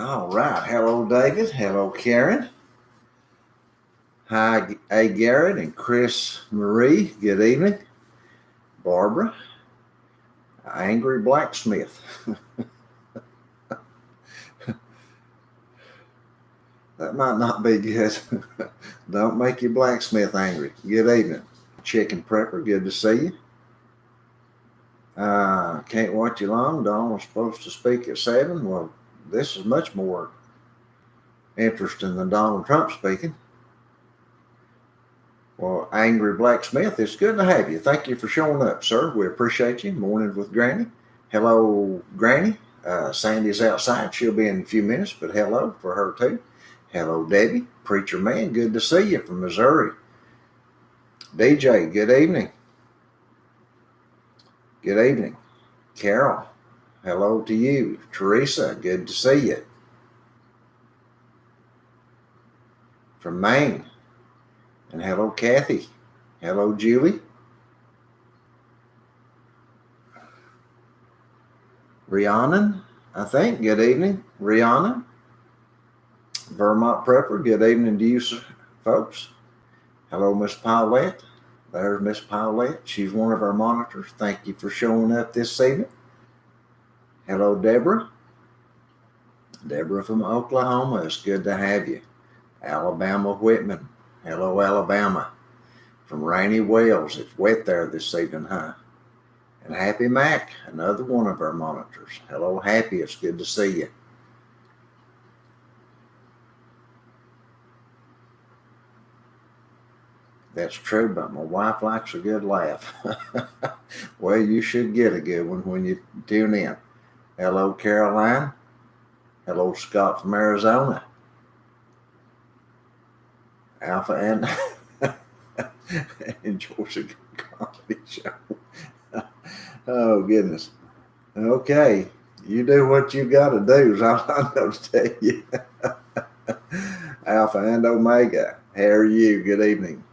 All right. Hello, David. Hello, Karen. Hi, A. Garrett and Chris Marie. Good evening. Barbara. Angry Blacksmith. That might not be good. Don't make your blacksmith angry. Good evening. Chicken Prepper. Good to see you. Can't watch you long. Dawn was supposed to speak at 7. Well, this is much more interesting than Donald Trump speaking. Well, Angry Blacksmith, it's good to have you. Thank you for showing up, sir. We appreciate you. Morning with Granny. Hello, Granny. Sandy's outside. She'll be in a few minutes, but hello for her too. Hello, Debbie. Preacher Man, good to see you from Missouri. DJ, good evening. Good evening. Carol, hello to you. Teresa, good to see you. From Maine. And hello, Kathy. Hello, Julie. Rhiannon, I think. Good evening, Rhiannon. Vermont Prepper, good evening to you, folks. Hello, Miss Paulette. There's Miss Paulette. She's one of our monitors. Thank you for showing up this evening. Hello, Deborah. Deborah from Oklahoma. It's good to have you. Alabama Whitman. Hello, Alabama. From Rainy Wells. It's wet there this evening, huh? And Happy Mac, another one of our monitors. Hello, Happy. It's good to see you. That's true, but my wife likes a good laugh. Well, you should get a good one when you tune in. Hello, Caroline. Hello, Scott from Arizona. Alpha and enjoys a good comedy show. Oh, goodness. Okay, you do what you got to do is all I know to tell you. Alpha and Omega, how are you? Good evening.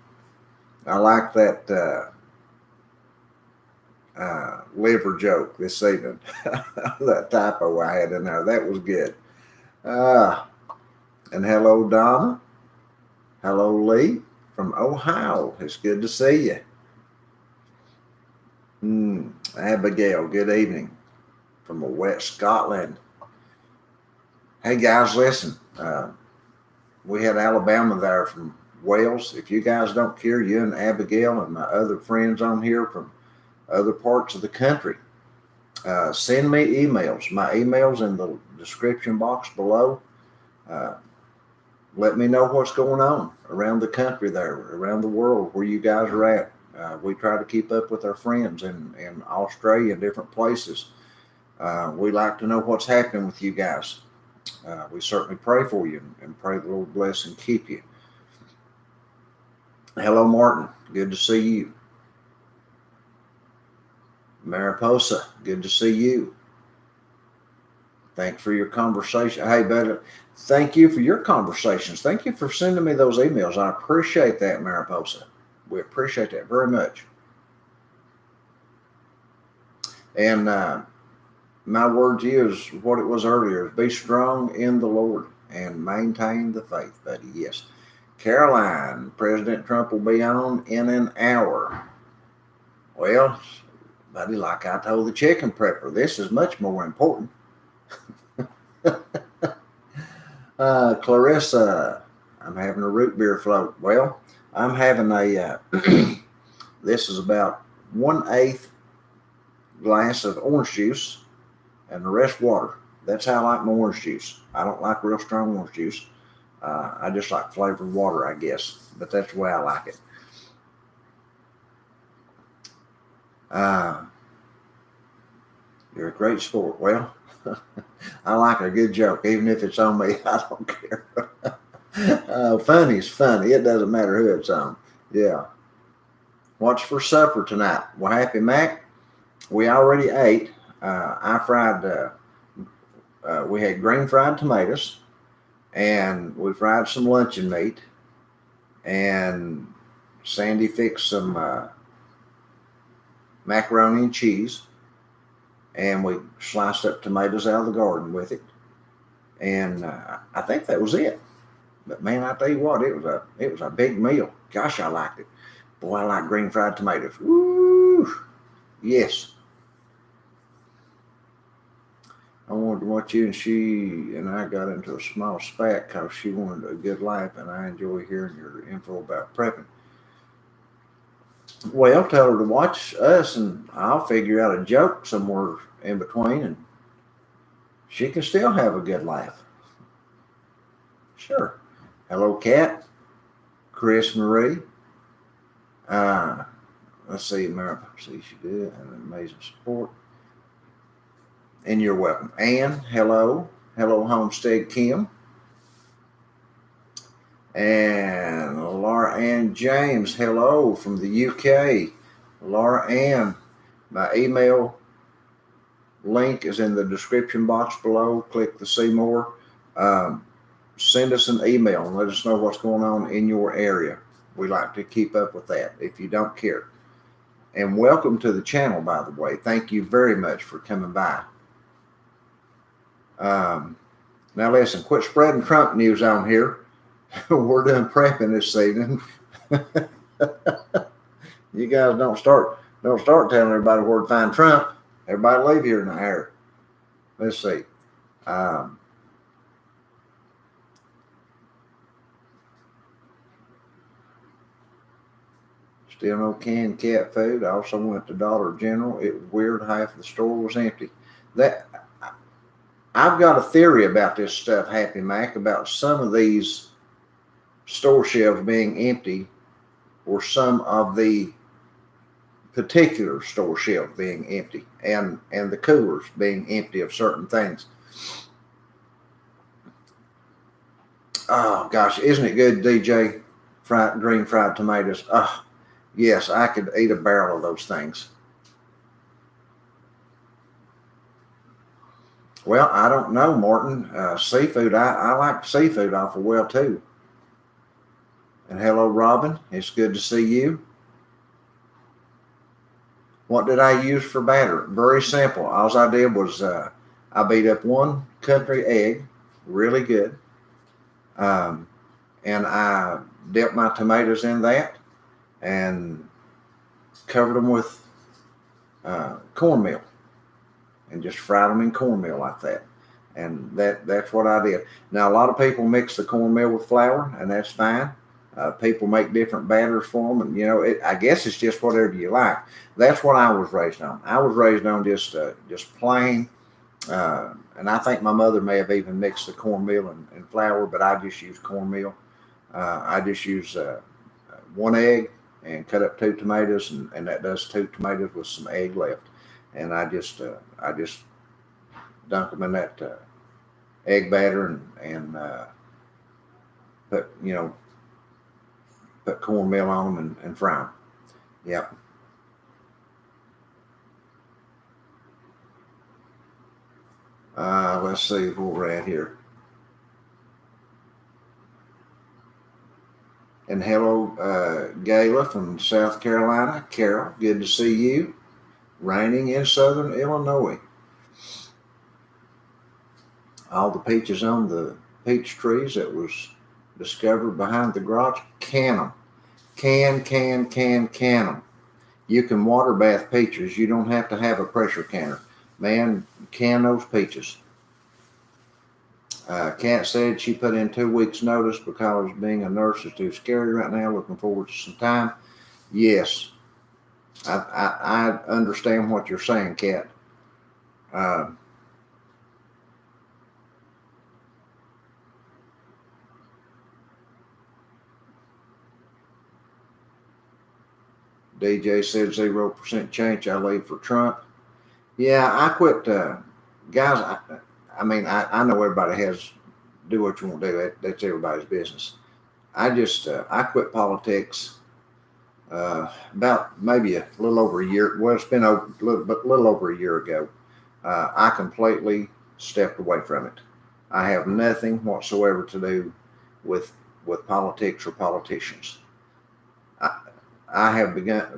I like that liver joke this evening. That typo I had in there. That was good. And hello, Donna. Hello, Lee from Ohio. It's good to see you. Abigail, good evening from West Scotland. Hey, guys, listen. We had Alabama there from Wales. If you guys don't care, you and Abigail and my other friends on here from other parts of the country, send me emails. My email's in the description box below. Let me know what's going on around the country there, around the world, where you guys are at. We try to keep up with our friends in Australia and different places. We like to know what's happening with you guys. We certainly pray for you and pray the Lord bless and keep you. Hello, Martin. Good to see you. Mariposa, good to see you. Thank you for your conversation. Hey, better. Thank you for your conversations. Thank you for sending me those emails. I appreciate that, Mariposa. We appreciate that very much. And my word to you is what it was earlier. Be strong in the Lord and maintain the faith, buddy. Yes. Caroline, President Trump will be on in an hour. Well, buddy, like I told the chicken prepper, this is much more important. Clarissa, I'm having a root beer float. Well, I'm having a, this is about 1/8 glass of orange juice and the rest water. That's how I like my orange juice. I don't like real strong orange juice. I just like flavored water, I guess, but that's the way I like it. You're a great sport. Well, I like a good joke, even if it's on me. I don't care. Funny is funny. It doesn't matter who it's on. Yeah. What's for supper tonight? Well, Happy Mac, we already ate. I fried, we had green fried tomatoes, and we fried some luncheon meat, and Sandy fixed some macaroni and cheese, and we sliced up tomatoes out of the garden with it. and I think that was it. But man, I tell you what, it was a big meal. Gosh, I liked it. Boy, I like green fried tomatoes. Woo! Yes. I wanted to watch you, and she and I got into a small spat because she wanted a good life, and I enjoy hearing your info about prepping. Well, tell her to watch us, and I'll figure out a joke somewhere in between, and she can still have a good life. Sure. Hello, Kat, Chris Marie. Let's see, Mary. See, she did an amazing support. And you're welcome. Ann, hello. Hello, Homestead Kim. And Laura Ann James, hello from the UK. Laura Ann, my email link is in the description box below. Click the see more. Send us an email and let us know what's going on in your area. We like to keep up with that if you don't care. And welcome to the channel, by the way. Thank you very much for coming by. Now listen, quit spreading Trump news on here. We're done prepping this evening. You guys don't start telling everybody where to find Trump. Everybody leave here in the air. Let's see. Still no canned cat food. I also went to Dollar General. It was weird. Half of the store was empty. I've got a theory about this stuff, Happy Mac, about some of these store shelves being empty, or some of the particular store shelves being empty, and the coolers being empty of certain things. Oh gosh, isn't it good, DJ? Green fried tomatoes. Oh yes, I could eat a barrel of those things. Well, I don't know, Martin. Seafood, I like seafood awful well too. And hello, Robin. It's good to see you. What did I use for batter? Very simple. All I did was I beat up one country egg, really good, and I dipped my tomatoes in that and covered them with cornmeal and just fried them in cornmeal like that. And that's what I did. Now, a lot of people mix the cornmeal with flour, and that's fine. People make different batters for them, and I guess it's just whatever you like. That's what I was raised on. I was raised on just plain, and I think my mother may have even mixed the cornmeal and flour, but I just use cornmeal. I just use one egg and cut up 2 tomatoes, and that does 2 tomatoes with some egg left, and I just dunk them in that egg batter and put cornmeal on them and fry them. Yep. Let's see where we're at here. And hello, Gayla from South Carolina. Carol, good to see you. Raining in southern Illinois. All the peaches on the peach trees that was discovered behind the garage, can them. Can them. You can water bath peaches. You don't have to have a pressure canner. Man, can those peaches. Kat said she put in 2 weeks notice because being a nurse is too scary right now. Looking forward to some time. Yes, I understand what you're saying, Kat. DJ said 0% change. I leave for Trump. Yeah, I quit. Guys, I mean, I know everybody has do what you want to do. That's everybody's business. I quit politics about maybe a little over a year. Well, it's been a little over a year ago. I completely stepped away from it. I have nothing whatsoever to do with politics or politicians. I have begun.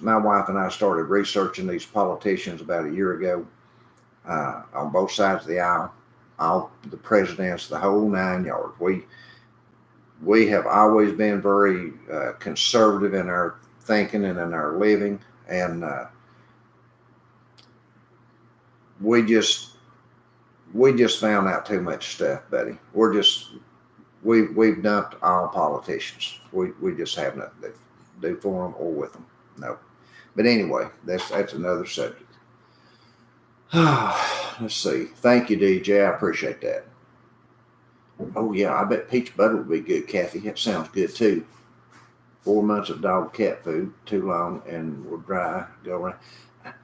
My wife and I started researching these politicians about a year ago on both sides of the aisle, all the presidents, the whole 9 yards. We have always been very conservative in our thinking and in our living, and we just found out too much stuff, buddy. We've dumped all politicians. We just have nothing to do for them or with them. No. But anyway, that's another subject. Let's see. Thank you, DJ. I appreciate that. Oh yeah, I bet peach butter would be good, Kathy. That sounds good too. 4 months of dog cat food, too long and will dry. Go around.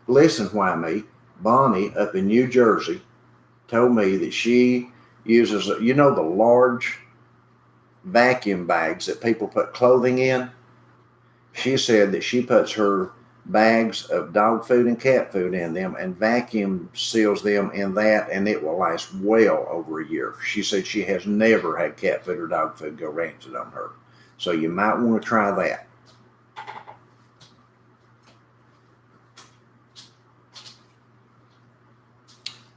Listen, why me? Bonnie up in New Jersey told me that she uses, the large vacuum bags that people put clothing in. She said that she puts her bags of dog food and cat food in them and vacuum seals them in that, and it will last well over a year. She said she has never had cat food or dog food go rancid on her. So you might want to try that.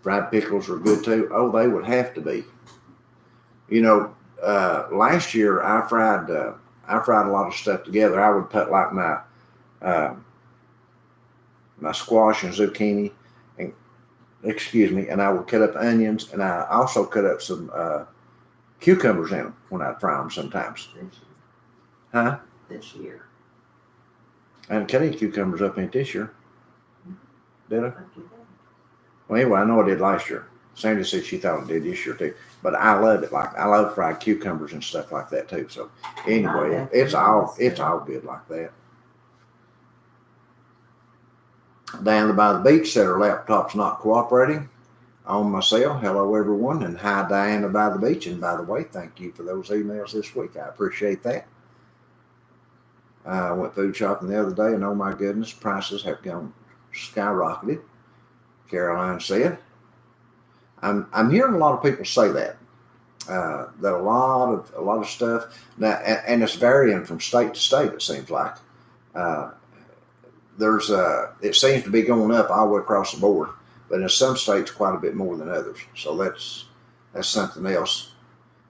Fried pickles are good too. Oh, they would have to be. Last year I fried a lot of stuff together. I would put like my squash and zucchini, and I would cut up onions, and I also cut up some cucumbers in them when I fry them sometimes. Huh? This year. I didn't cut any cucumbers up in this year. Did I? Well, anyway, I know I did last year. Sandy said she thought I did this year too. But I love it. I love fried cucumbers and stuff like that too. So anyway, it's all good like that. Diana by the beach said her laptop's not cooperating on my cell. Hello everyone, and hi Diana by the beach. And by the way, thank you for those emails this week. I appreciate that. I went food shopping the other day, and oh my goodness, prices have gone skyrocketed. Caroline said. I'm hearing a lot of people say that a lot of stuff now, and it's varying from state to state. It seems like it seems to be going up all the way across the board, but in some states quite a bit more than others. So that's something else.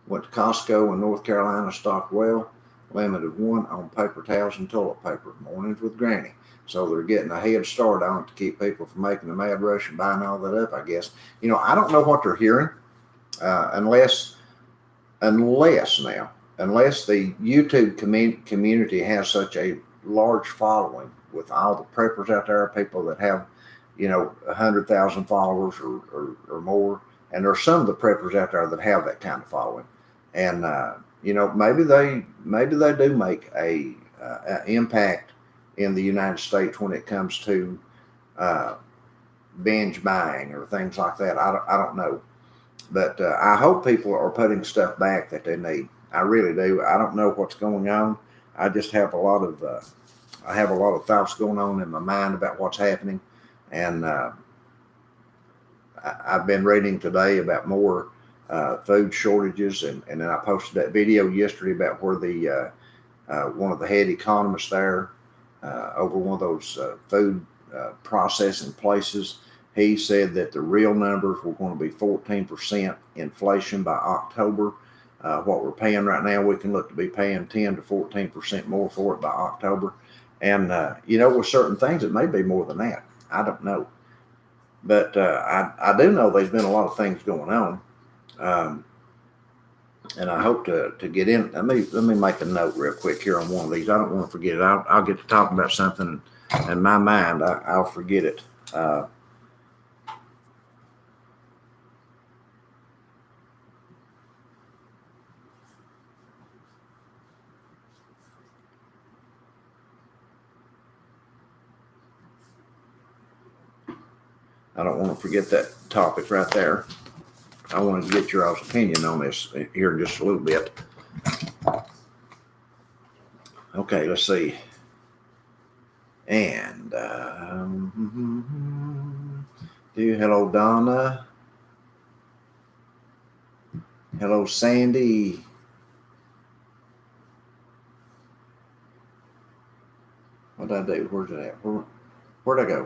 Went to Costco in North Carolina, stocked well, limit of 1 on paper towels and toilet paper. Mornings with Granny. So they're getting a head start on it to keep people from making a mad rush and buying all that up, I guess. I don't know what they're hearing unless the YouTube community has such a large following with all the preppers out there, people that have, 100,000 followers or more. And there's some of the preppers out there that have that kind of following. And, maybe they do make a impact in the United States when it comes to binge buying or things like that. I don't know, but I hope people are putting stuff back that they need. I really do. I don't know what's going on. I just have a lot of thoughts going on in my mind about what's happening, and I've been reading today about more food shortages, and then I posted that video yesterday about where the one of the head economists there over one of those food processing places, he said that the real numbers were going to be 14% inflation by October. What we're paying right now, we can look to be paying 10 to 14% more for it by October. And, with certain things, it may be more than that. I don't know. But I do know there's been a lot of things going on. And I hope to get in. Let me make a note real quick here on one of these. I don't want to forget it. I'll get to talking about something in my mind. I'll forget it. I don't want to forget that topic right there. I wanted to get your all's opinion on this here in just a little bit. Okay, let's see. And hello Donna. Hello Sandy. What did I do? Where's it at? Where'd I go?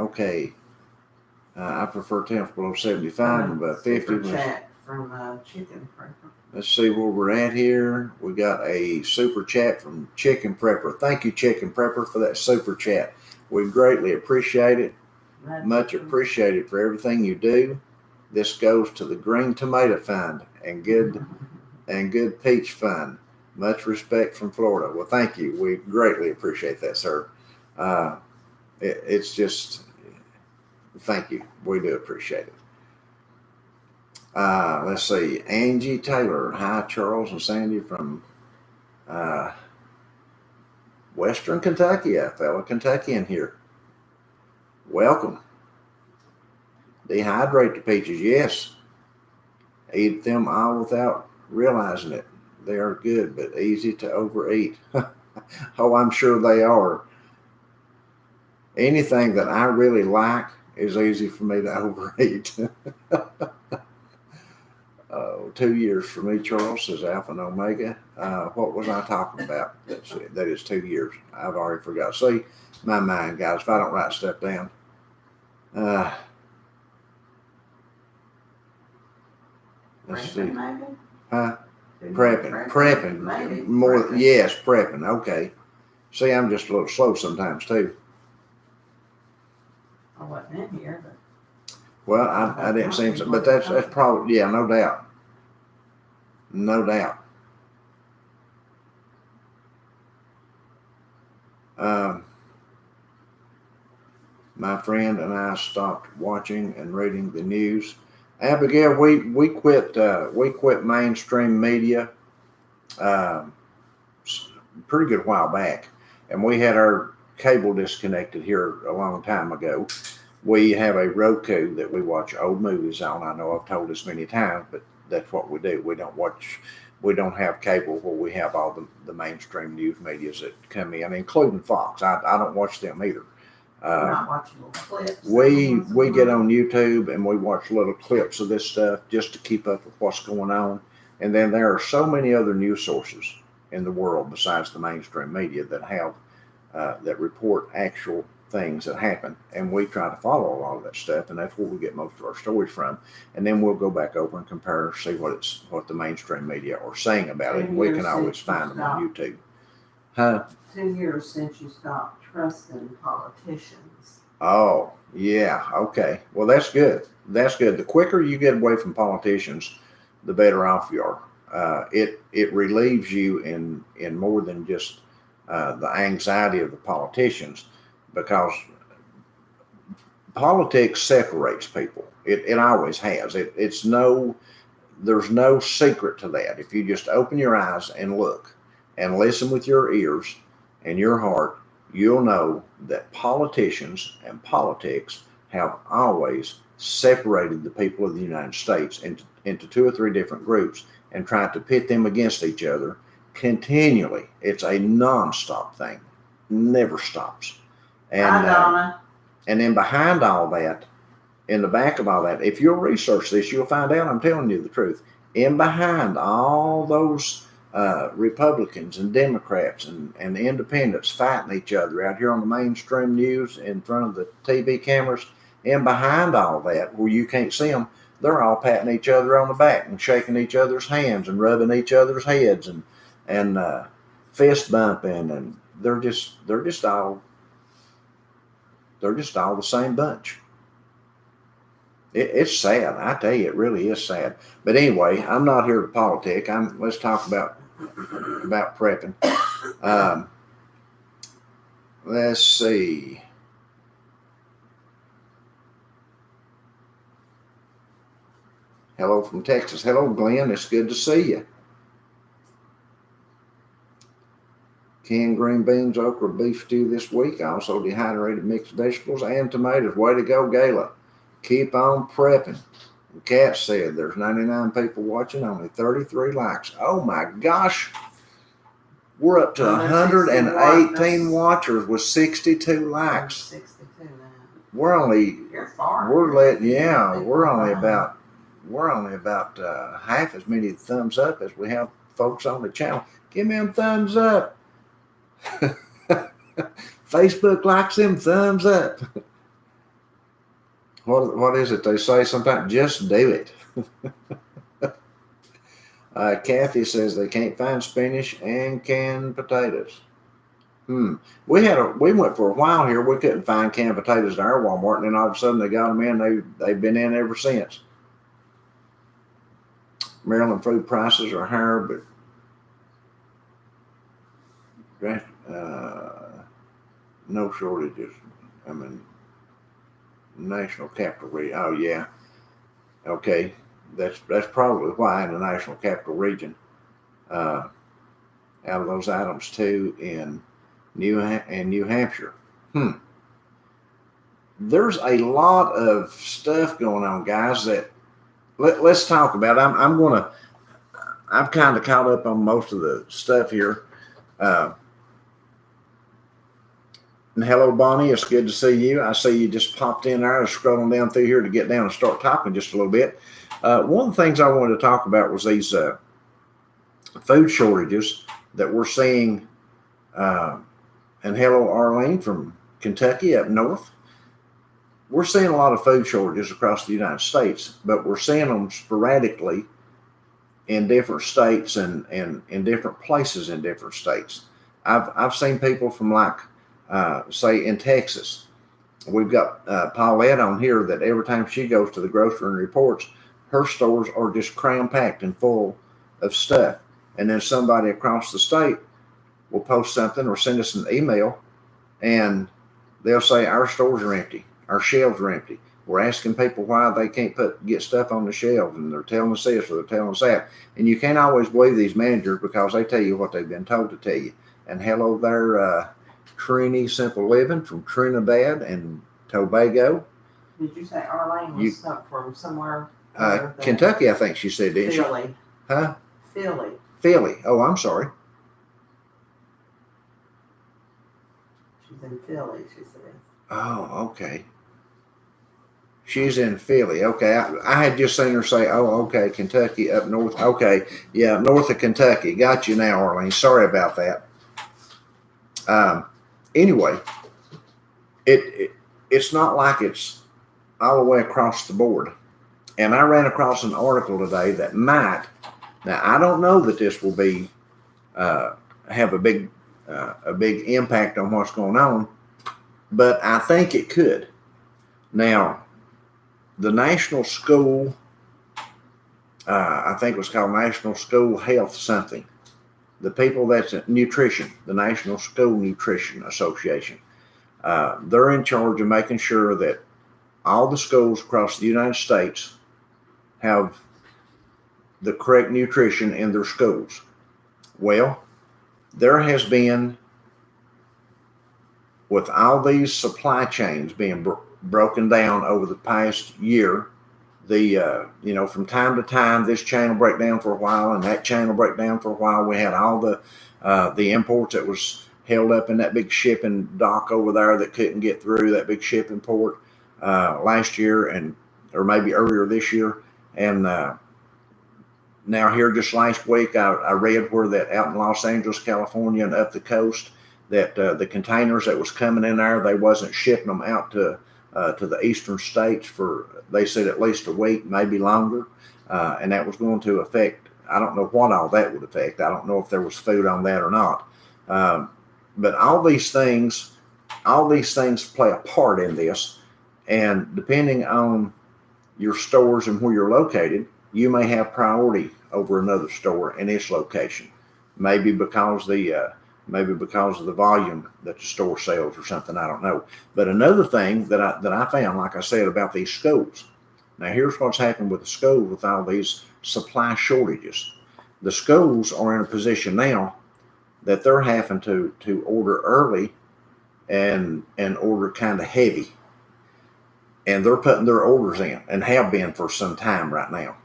Okay. I prefer temps below 75 and above 50. Super chat from Chicken Prepper. Let's see where we're at here. We got a super chat from Chicken Prepper. Thank you, Chicken Prepper, for that super chat. We greatly appreciate it. Much appreciated for everything you do. This goes to the Green Tomato Fund and Good Peach Fund. Much respect from Florida. Well, thank you. We greatly appreciate that, sir. It's just, thank you. We do appreciate it. Let's see. Angie Taylor. Hi, Charles and Sandy from Western Kentucky. A fellow Kentuckian here. Welcome. Dehydrate the peaches. Yes. Eat them all without realizing it. They are good, but easy to overeat. Oh, I'm sure they are. Anything that I really like is easy for me to overeat. 2 years for me, Charles, says Alpha and Omega. What was I talking about? That is 2 years. I've already forgot. See, my mind, guys, if I don't write stuff down. Let's see. Maybe? Huh? Prepping. Maybe. More, Prepping. yes, prepping. Okay. See, I'm just a little slow sometimes, too. I wasn't in here, but. Well, I didn't see him, but that's probably, yeah, no doubt. No doubt. My friend and I stopped watching and reading the news. Abigail, we quit mainstream media pretty good while back, and we had our cable disconnected here a long time ago. We have a Roku that we watch old movies on. I know I've told this many times, but that's what we do. We don't have cable where we have all the mainstream news medias that come in, including Fox. I don't watch them either. We're not watching little clips. We get on YouTube and we watch little clips of this stuff just to keep up with what's going on. And then there are so many other news sources in the world besides the mainstream media that have that report actual things that happen, and we try to follow a lot of that stuff, and that's where we get most of our stories from. And then we'll go back over and compare, see what the mainstream media are saying about it, and we can always find them on YouTube. Huh? 2 years since you stopped trusting politicians. Oh, yeah. Okay. Well, that's good. That's good. The quicker you get away from politicians, the better off you are. It relieves you in more than just the anxiety of the politicians, because politics separates people. It always has. There's no secret to that. If you just open your eyes and look and listen with your ears and your heart, you'll know that politicians and politics have always separated the people of the United States into 2 or 3 different groups and tried to pit them against each other continually. It's a non-stop thing. Never stops. And then behind all that, in the back of all that, if you'll research this, you'll find out I'm telling you the truth. In behind all those Republicans and Democrats and independents fighting each other out here on the mainstream news in front of the TV cameras, in behind all that, where you can't see them, they're all patting each other on the back and shaking each other's hands and rubbing each other's heads and fist bumping, and they're just all the same bunch. It's sad. I tell you, it really is sad. But anyway, I'm not here to politic. Let's talk about prepping. Let's see. Hello from Texas. Hello, Glenn. It's good to see you. Canned green beans, okra, beef stew this week. Also dehydrated mixed vegetables and tomatoes. Way to go, Gayla. Keep on prepping. Kat said there's 99 people watching, only 33 likes. Oh my gosh. We're up to 118 watchers with 62 likes. 62 now. We're only about half as many thumbs up as we have folks on the channel. Give me them thumbs up. Facebook likes them thumbs up. what is it they say sometimes? Just do it. Kathy says they can't find spinach and canned potatoes. We went for a while here. We couldn't find canned potatoes in our Walmart, and then all of a sudden they got them in. They've been in ever since. Maryland food prices are higher, but no shortages. I mean, national capital region. Oh yeah, okay. That's probably why in the national capital region. Out of those items too in New Hampshire. There's a lot of stuff going on, guys. That let's talk about. I've kind of caught up on most of the stuff here. And hello, Bonnie. It's good to see you. I see you just popped in there. I was scrolling down through here to get down and start talking just a little bit. One of the things I wanted to talk about was these food shortages that we're seeing. And hello, Arlene from Kentucky up north. We're seeing a lot of food shortages across the United States, but we're seeing them sporadically in different states and in different places in different states. I've seen people from say in Texas. We've got Paulette on here that every time she goes to the grocery and reports, her stores are just cram-packed and full of stuff. And then somebody across the state will post something or send us an email, and they'll say our stores are empty, our shelves are empty. We're asking people why they can't get stuff on the shelves, and they're telling us this or they're telling us that. And you can't always believe these managers because they tell you what they've been told to tell you. And hello there, Trini Simple Living from Trinidad and Tobago. Did you say Arlene was from somewhere? Kentucky, I think she said, didn't she? Philly. Huh? Philly. Oh, I'm sorry. She's in Philly, she said. Oh, okay. She's in Philly. Okay. I had just seen her say, oh, okay, Kentucky up north. Okay. Yeah, north of Kentucky. Got you now, Arlene. Sorry about that. Anyway, it's not like it's all the way across the board. And I ran across an article today that now I don't know that this will be have a big impact on what's going on, but I think it could. Now, the National School, I think it was called National School Health something. The people that's at nutrition, the National School Nutrition Association, they're in charge of making sure that all the schools across the United States have the correct nutrition in their schools. Well, there has been, with all these supply chains being broken down over the past year, from time to time, this chain will break down for a while and that chain will break down for a while. We had all the imports that was held up in that big shipping dock over there that couldn't get through, that big shipping port last year or maybe earlier this year. And now here just last week, I read where that out in Los Angeles, California and up the coast, that the containers that was coming in there, they wasn't shipping them out to the eastern states for, they said, at least a week, maybe longer. And that was going to affect, I don't know what all that would affect. I don't know if there was food on that or not. But all these things play a part in this. And depending on your stores and where you're located, you may have priority over another store in its location. Maybe because of the volume that the store sells or something, I don't know. But another thing that I found, like I said, about these schools. Now here's what's happened with the schools with all these supply shortages. The schools are in a position now that they're having to order early and order kind of heavy. And they're putting their orders in and have been for some time right now.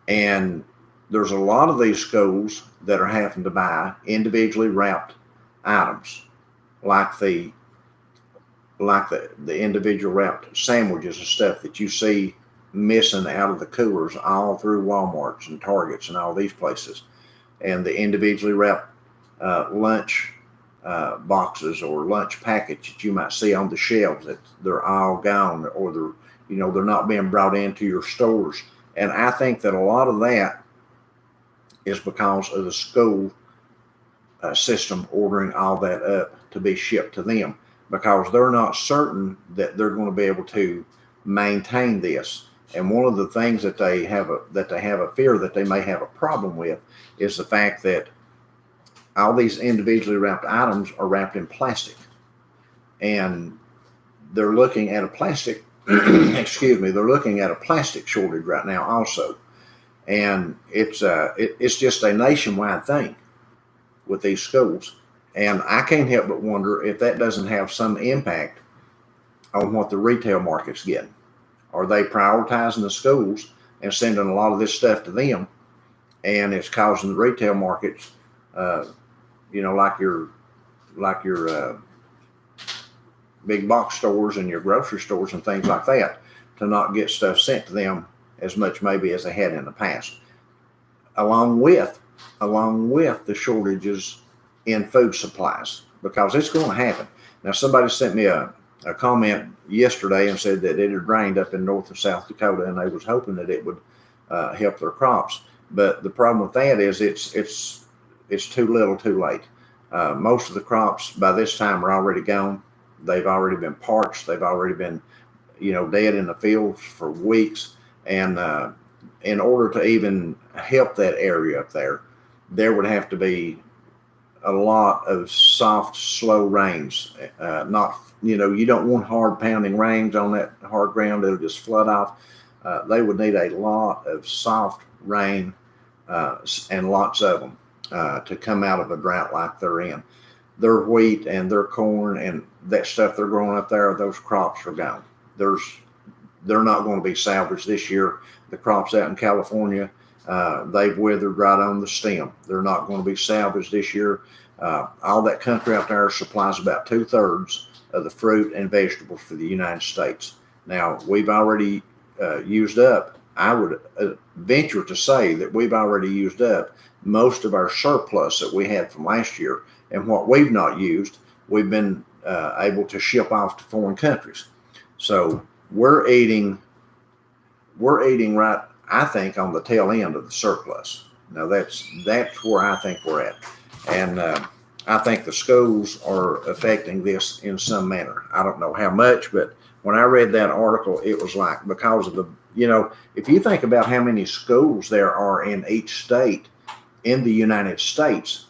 And there's a lot of these schools that are having to buy individually wrapped items, like the individual wrapped sandwiches and stuff that you see missing out of the coolers all through Walmarts and Targets and all these places, and the individually wrapped lunch boxes or lunch packets that you might see on the shelves, that they're all gone or they're not being brought into your stores. And I think that a lot of that is because of the school system ordering all that up to be shipped to them, because they're not certain that they're going to be able to maintain this. And one of the things that they have a fear that they may have a problem with is the fact that all these individually wrapped items are wrapped in plastic, and they're looking at a plastic they're looking at a plastic shortage right now also. And it's just a nationwide thing with these schools. And I can't help but wonder if that doesn't have some impact on what the retail market's getting. Are they prioritizing the schools and sending a lot of this stuff to them, and it's causing the retail markets, like your big box stores and your grocery stores and things like that, to not get stuff sent to them as much maybe as they had in the past, along with the shortages in food supplies, because it's going to happen. Now, somebody sent me a comment yesterday and said that it had rained up in North and South Dakota, and they was hoping that it would help their crops. But the problem with that is it's too little, too late. Most of the crops by this time are already gone. They've already been parched. They've already been, dead in the fields for weeks. And in order to even help that area up there, there would have to be a lot of soft, slow rains. Not, you don't want hard pounding rains on that hard ground. It'll just flood off. They would need a lot of soft rain and lots of them to come out of a drought like they're in. Their wheat and their corn and that stuff they're growing up there, those crops are gone. They're not going to be salvaged this year. The crops out in California, they've withered right on the stem. They're not going to be salvaged this year. All that country out there supplies about 2/3 of the fruit and vegetables for the United States. Now, we've already used up, I would venture to say that we've already used up most of our surplus that we had from last year. And what we've not used, we've been able to ship off to foreign countries. So we're eating right, I think, on the tail end of the surplus. Now that's where I think we're at. And I think the schools are affecting this in some manner. I don't know how much, but when I read that article, it was like, because of the, if you think about how many schools there are in each state in the United States,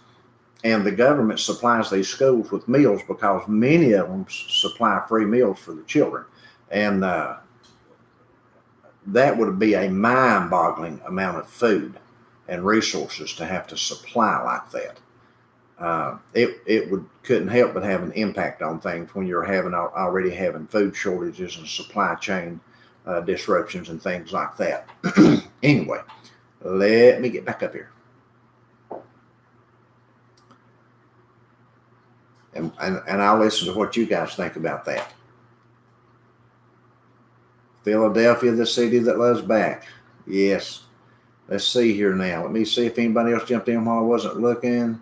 and the government supplies these schools with meals, because many of them supply free meals for the children. And that would be a mind-boggling amount of food and resources to have to supply like that. It couldn't help but have an impact on things when you're already having food shortages and supply chain disruptions and things like that. Anyway, let me get back up here. And I'll listen to what you guys think about that. Philadelphia, the city that loves back. Yes. Let's see here now. Let me see if anybody else jumped in while I wasn't looking.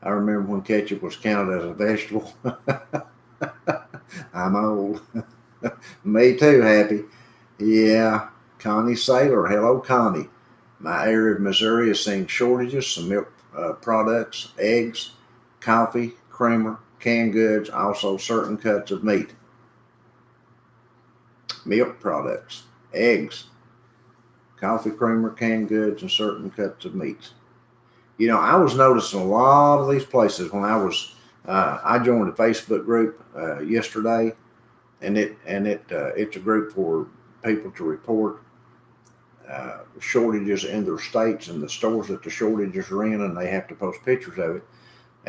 I remember when ketchup was counted as a vegetable. I'm old. Me too, Happy. Yeah, Connie Saylor. Hello, Connie. My area of Missouri is seeing shortages, some milk products, eggs, coffee, creamer, canned goods, also certain cuts of meat. Milk products, eggs, coffee, creamer, canned goods, and certain cuts of meat. I was noticing a lot of these places when I joined a Facebook group yesterday, and it's a group for people to report shortages in their states and the stores that the shortages are in, and they have to post pictures of it.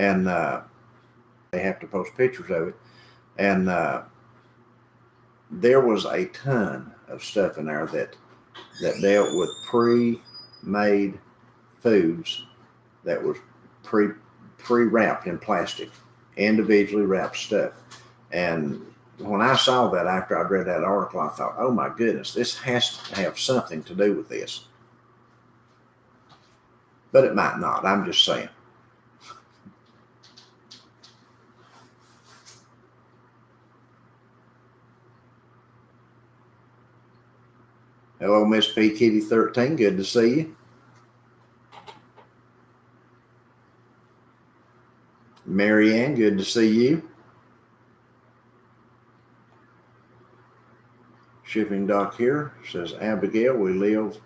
And there was a ton of stuff in there that dealt with pre-made foods that was pre-wrapped in plastic, individually wrapped stuff. And when I saw that after I'd read that article, I thought, oh my goodness, this has to have something to do with this. but it might not. I'm just saying. Hello, Miss P. Kitty 13. Good to see you. Mary Ann, good to see you. Shipping dock here, says Abigail. We live,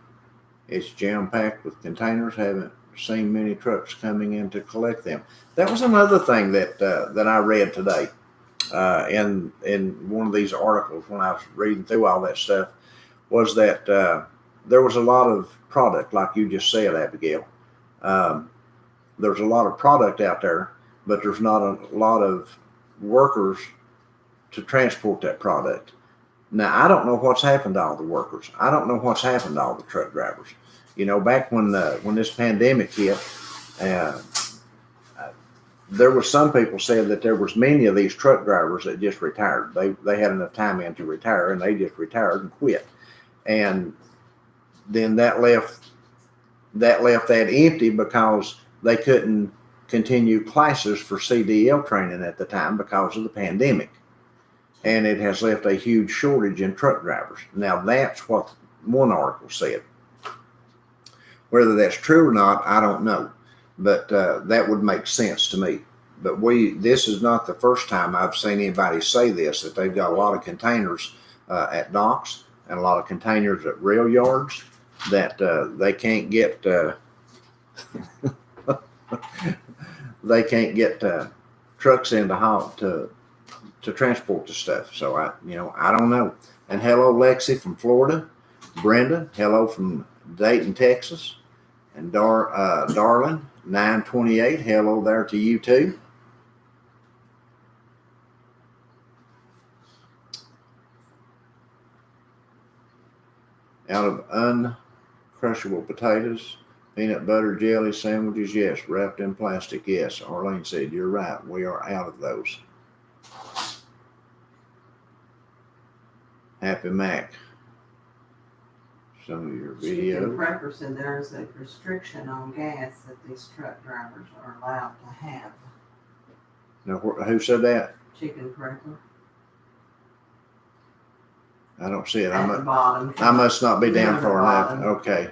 it's jam-packed with containers. Haven't seen many trucks coming in to collect them. That was another thing that I read today in one of these articles when I was reading through all that stuff, was that there was a lot of product, like you just said, Abigail. There's a lot of product out there, but there's not a lot of workers to transport that product. Now, I don't know what's happened to all the workers. I don't know what's happened to all the truck drivers. You know, back when this pandemic hit, there was some people said that there was many of these truck drivers that just retired. They had enough time in to retire, and they just retired and quit. And then that left that empty because they couldn't continue classes for CDL training at the time because of the pandemic. And it has left a huge shortage in truck drivers. Now, that's what one article said. Whether that's true or not, I don't know. But that would make sense to me. But this is not the first time I've seen anybody say this, that they've got a lot of containers at docks and a lot of containers at rail yards that they can't get trucks in to transport the stuff. So I don't know. And hello, Lexi from Florida. Brenda, hello from Dayton, Texas. And Darlin, 928, hello there to you too. Out of uncrushable potatoes, peanut butter jelly sandwiches, yes. Wrapped in plastic, yes. Arlene said, you're right. We are out of those. Happy Mac. Some of your videos. Chicken Prepper said there's a restriction on gas that these truck drivers are allowed to have. Now, who said that? Chicken Prepper. I don't see it. At the bottom. I must not be down far enough. Bottom. Okay.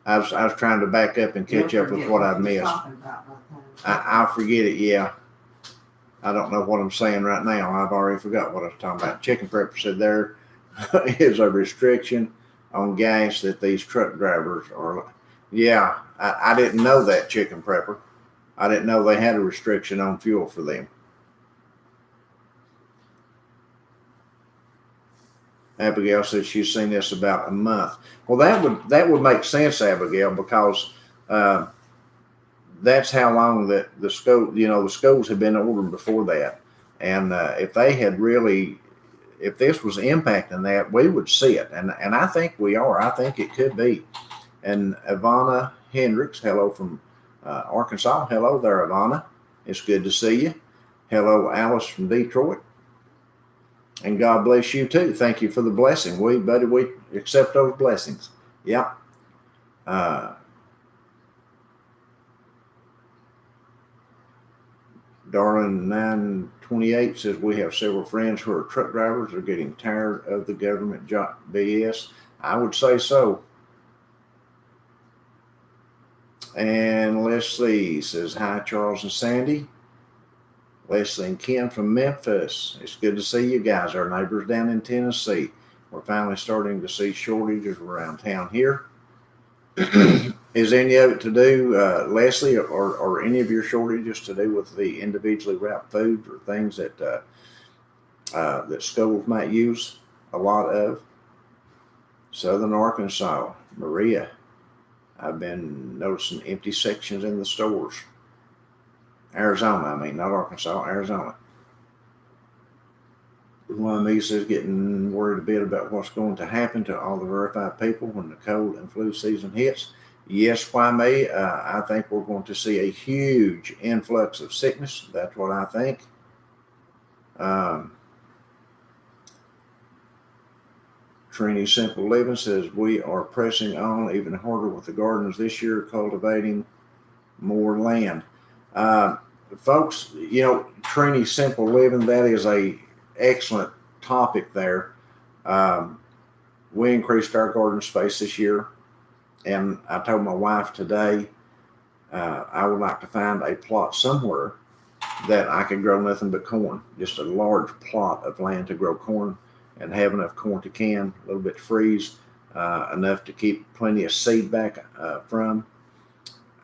I was trying to back up and catch up with what I've missed. I'll forget it, yeah. I don't know what I'm saying right now. I've already forgot what I was talking about. Chicken Prepper said there is a restriction on gas that these truck drivers are. Yeah, I didn't know that, Chicken Prepper. I didn't know they had a restriction on fuel for them. Abigail says she's seen this about a month. Well, that would make sense, Abigail, because that's how long that the schools have been ordered before that. And if they had really, if this was impacting that, we would see it. And I think we are. I think it could be. And Ivana Hendricks, hello from Arkansas. Hello there, Ivana. It's good to see you. Hello, Alice from Detroit. And God bless you too. Thank you for the blessing. We accept those blessings. Yep. Darlin 928 says we have several friends who are truck drivers. They're getting tired of the government job BS. I would say so. And Leslie says, hi, Charles and Sandy. Leslie and Ken from Memphis. It's good to see you guys, our neighbors down in Tennessee. We're finally starting to see shortages around town here. Is any of it to do, Leslie, or any of your shortages to do with the individually wrapped foods or things that that schools might use a lot of? Southern Arkansas, Maria. I've been noticing empty sections in the stores. Arizona, not Arkansas, Arizona. One of me says getting worried a bit about what's going to happen to all the verified people when the cold and flu season hits. Yes, why me? I think we're going to see a huge influx of sickness. That's what I think. Trini Simple Living says we are pressing on even harder with the gardeners this year, cultivating more land. Folks, you know, Trini Simple Living, that is a excellent topic there. Um, we increased our garden space this year, and I told my wife today I would like to find a plot somewhere that I could grow nothing but corn, just a large plot of land to grow corn and have enough corn to can, a little bit to freeze, enough to keep plenty of seed back from.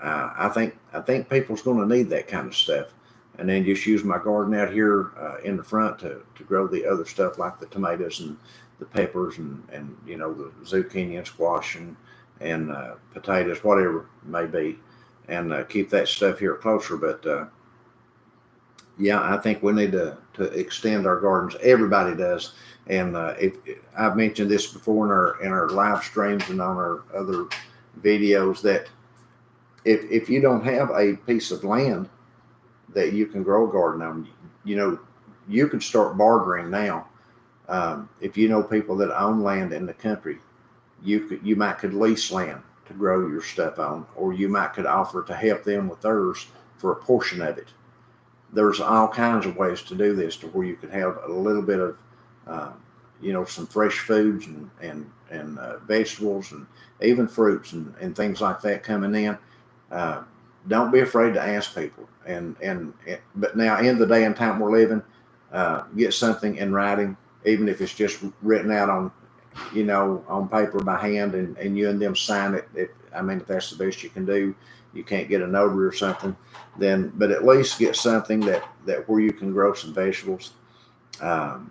I think people's going to need that kind of stuff, and then just use my garden out here in the front to grow the other stuff like the tomatoes and the peppers and you know the zucchini and squash and potatoes, whatever it may be, and keep that stuff here closer. But yeah, I think we need to extend our gardens. Everybody does, and if I've mentioned this before in our live streams and on our other videos that if you don't have a piece of land that you can grow a garden on, you know, you could start bartering now. If you know people that own land in the country, you might could lease land to grow your stuff on, or you might could offer to help them with theirs for a portion of it. There's all kinds of ways to do this to where you could have a little bit of, you know, some fresh foods and vegetables and even fruits and things like that coming in. Uh, don't be afraid to ask people. But now in the day and time we're living, get something in writing, even if it's just written out on, you know, on paper by hand, and you and them sign it. If that's the best you can do, you can't get a notary or something, then, but at least get something that where you can grow some vegetables. Um,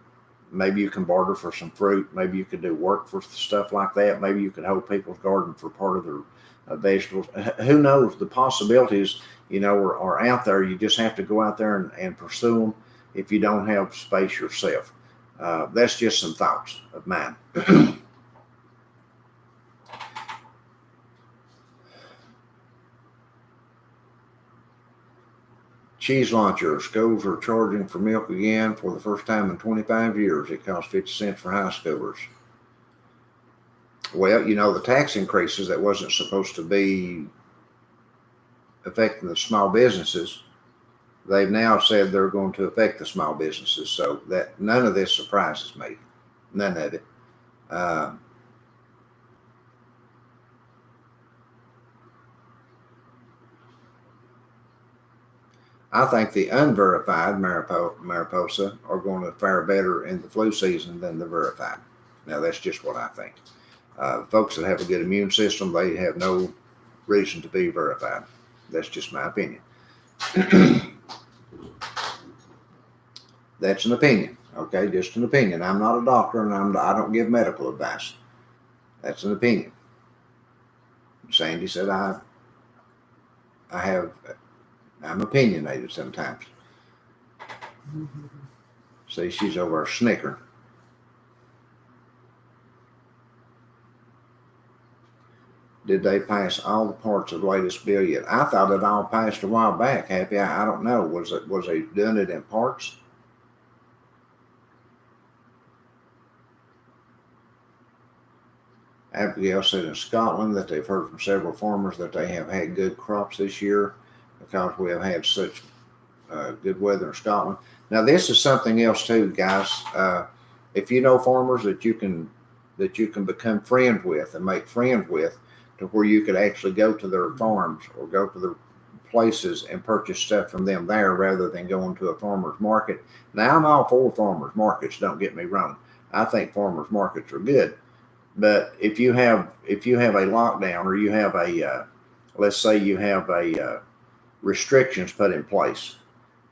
Maybe you can barter for some fruit. Maybe you could do work for stuff like that. Maybe you could hold people's garden for part of their vegetables. Who knows? The possibilities, you know, are out there. You just have to go out there and pursue them if you don't have space yourself. That's just some thoughts of mine. Cheese launcher. Schools are charging for milk again for the first time in 25 years. It costs 50 cents for high schoolers. Well, you know, the tax increases that wasn't supposed to be affecting the small businesses, they've now said they're going to affect the small businesses. So that none of this surprises me. None of it. I think the unverified Mariposa are going to fare better in the flu season than the verified. Now, that's just what I think. Folks that have a good immune system, they have no reason to be verified. That's just my opinion. That's an opinion, okay? Just an opinion. I'm not a doctor, and I don't give medical advice. That's an opinion. Sandy said I'm opinionated sometimes. Mm-hmm. See, she's over there snickering. Did they pass all the parts of the latest bill yet? I thought it all passed a while back, Happy. I don't know. Was they doing it in parts? Abigail said in Scotland that they've heard from several farmers that they have had good crops this year because we have had such good weather in Scotland. Now, this is something else too, guys. If you know farmers that you can become friends with and make friends with, to where you could actually go to their farms or go to their places and purchase stuff from them there rather than going to a farmer's market. Now, I'm all for farmers markets. Don't get me wrong. I think farmers markets are good. But if you have a lockdown, or you have a let's say you have a restrictions put in place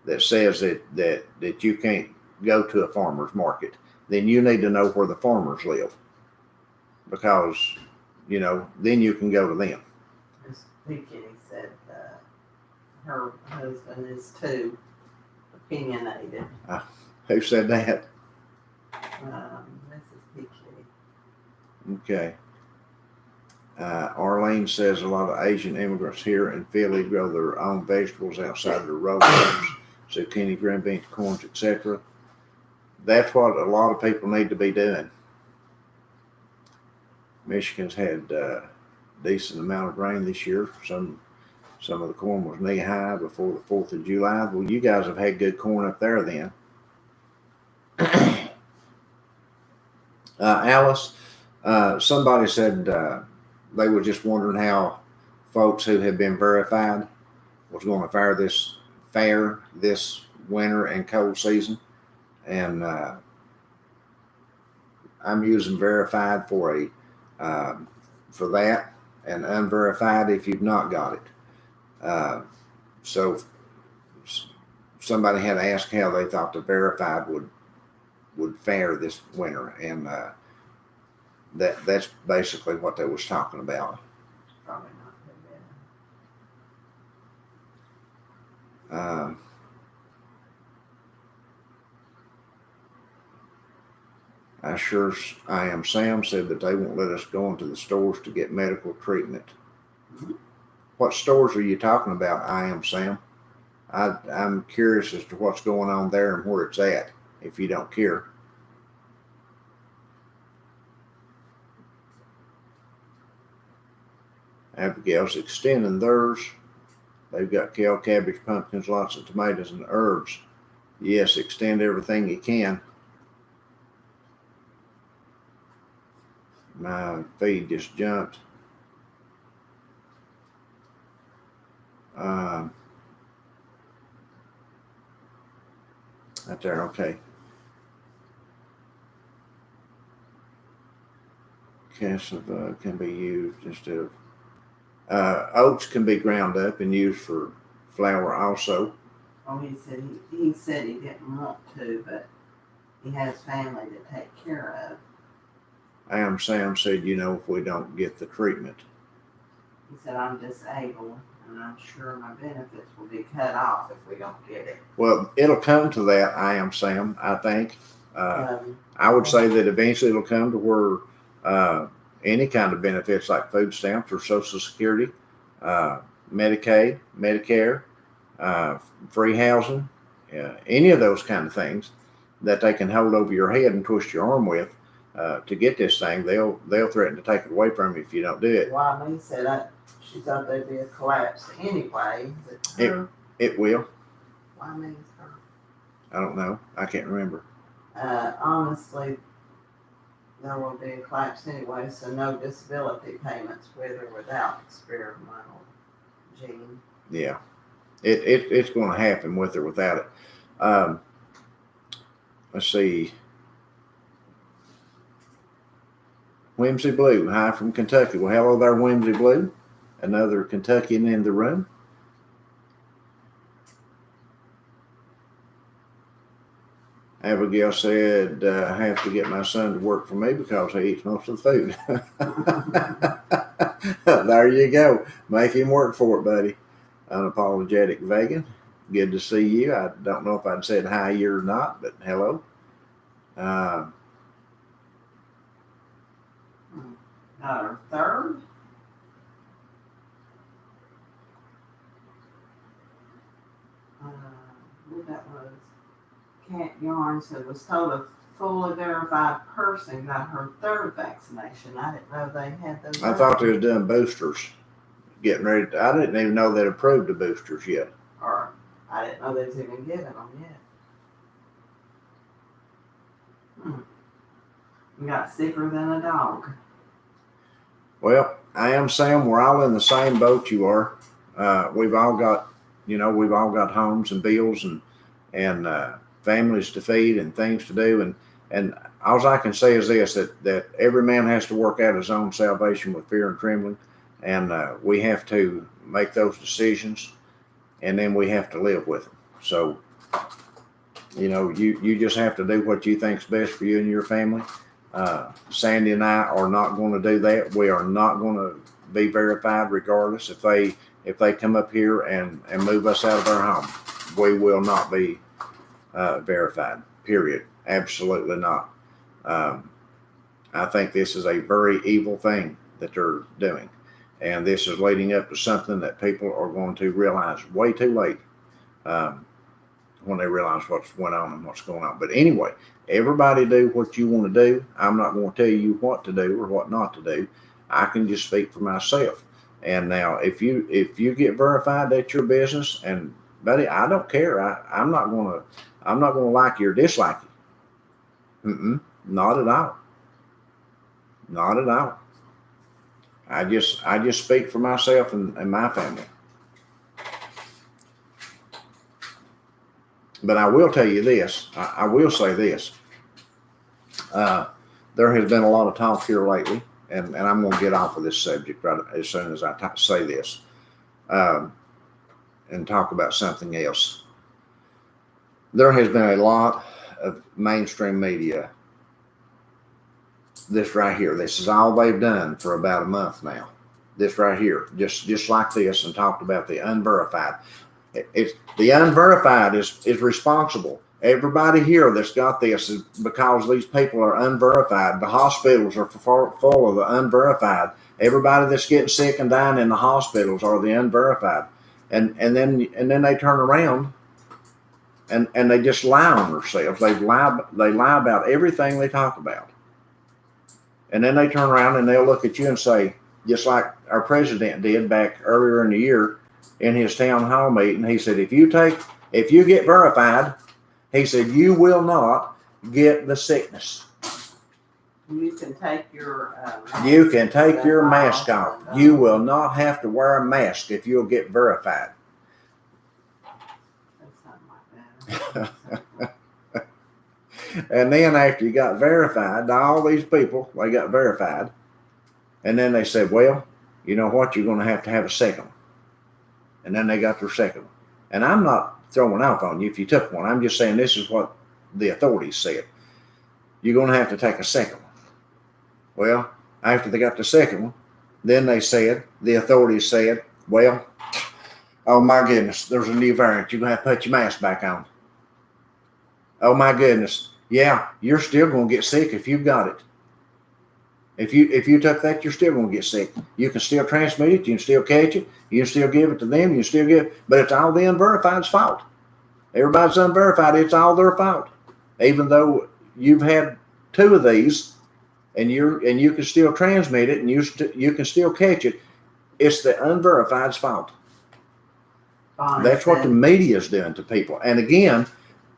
that says that you can't go to a farmer's market, then you need to know where the farmers live, because you know then you can go to them. Miss Kitty said her husband is too opinionated. Who said that? Mrs. P. Kitty. Okay. Arlene says a lot of Asian immigrants here in Philly grow their own vegetables outside their roadhouse, zucchini, green beans, corns, etc. That's what a lot of people need to be doing. Michigan's had a decent amount of rain this year. Some Some of the corn was knee high before the 4th of July. Well, you guys have had good corn up there then. Alice, somebody said they were just wondering how folks who have been verified was going to fare this winter and cold season. And I'm using verified for that, and unverified if you've not got it. So somebody had asked how they thought the verified would fare this winter, and that's basically what they was talking about. Probably not too bad. I am Sam said that they won't let us go into the stores to get medical treatment. Mm-hmm. What stores are you talking about, I am Sam? I'm curious as to what's going on there and where it's at, if you don't care. Abigail's extending theirs. They've got kale, cabbage, pumpkins, lots of tomatoes and herbs. Yes, extend everything you can. My feed just jumped. Right there, okay. Cassava can be used instead of oats can be ground up and used for flour also. Oh, he said he didn't want to, but he has family to take care of. I am Sam said, if we don't get the treatment. He said, I'm disabled, and I'm sure my benefits will be cut off if we don't get it. Well, it'll come to that, I am Sam, I think. I would say that eventually it'll come to where any kind of benefits like food stamps or Social Security, Medicaid, Medicare, free housing, any of those kind of things that they can hold over your head and twist your arm with to get this thing, they'll threaten to take it away from you if you don't do it. Well, I mean, he said she thought there'd be a collapse anyway. But it will. Why me? I don't know. I can't remember. Honestly, there will be a collapse anyway, so no disability payments with or without experimental gene. Yeah, it's going to happen with or without it. Let's see. Whimsy Blue, hi from Kentucky. Well, hello there, Whimsy Blue. Another Kentuckian in the room. Abigail said, I have to get my son to work for me because he eats most of the food. There you go. Make him work for it, buddy. Unapologetic vegan. Good to see you. I don't know if I'd said hi you or not, but hello. Our third. What that was. Cat Yarn said was told a fully verified person got her third vaccination. I didn't know they had those. I thought they were doing boosters. Getting ready I didn't even know they'd approved the boosters yet. Or I didn't know they was even giving them yet. You got sicker than a dog. Well, I am Sam. We're all in the same boat you are. We've all got homes and bills and families to feed and things to do. And all I can say is this, that every man has to work out his own salvation with fear and trembling. And we have to make those decisions, and then we have to live with them. So, you just have to do what you think's best for you and your family. Sandy and I are not going to do that. We are not going to be verified regardless. If they come up here and move us out of our home, we will not be verified, period. Absolutely not. I think this is a very evil thing that they're doing. And this is leading up to something that people are going to realize way too late when they realize what's went on and what's going on. But anyway, everybody do what you want to do. I'm not going to tell you what to do or what not to do. I can just speak for myself. And now, if you get verified, that's your business. And buddy, I don't care. I'm not gonna like you or dislike you. Not at all. Not at all. I just speak for myself and my family. But I will tell you this. I will say this. There has been a lot of talk here lately, and I'm going to get off of this subject right as soon as I say this, and talk about something else. There has been a lot of mainstream media. This right here. This is all they've done for about a month now. This right here, just like this, and talked about the unverified. It's the unverified is responsible. Everybody here that's got this is because these people are unverified. The hospitals are full of the unverified. Everybody that's getting sick and dying in the hospitals are the unverified. And then they turn around and they just lie on themselves. They lie about everything they talk about. And then they turn around and they'll look at you and say, just like our president did back earlier in the year in his town hall meeting, he said, if you get verified, he said, you will not get the sickness. You can take your mask off. You will not have to wear a mask if you'll get verified. Something like that. And then after you got verified, all these people, they got verified. And then they said, well, you know what? You're going to have a second one. And then they got their second one. And I'm not throwing off on you if you took one. I'm just saying this is what the authorities said. You're going to have to take a second one. Well, after they got the second one, then the authorities said, well, oh my goodness, there's a new variant. You're going to have to put your mask back on. Oh my goodness. Yeah, you're still going to get sick if you've got it. If you took that, you're still going to get sick. You can still transmit it. You can still catch it. You can still give it to them. You can still give it. But it's all the unverified's fault. Everybody's unverified. It's all their fault. Even though you've had 2 of these and you can still transmit it and you can still catch it, it's the unverified's fault. That's what the media is doing to people. And again,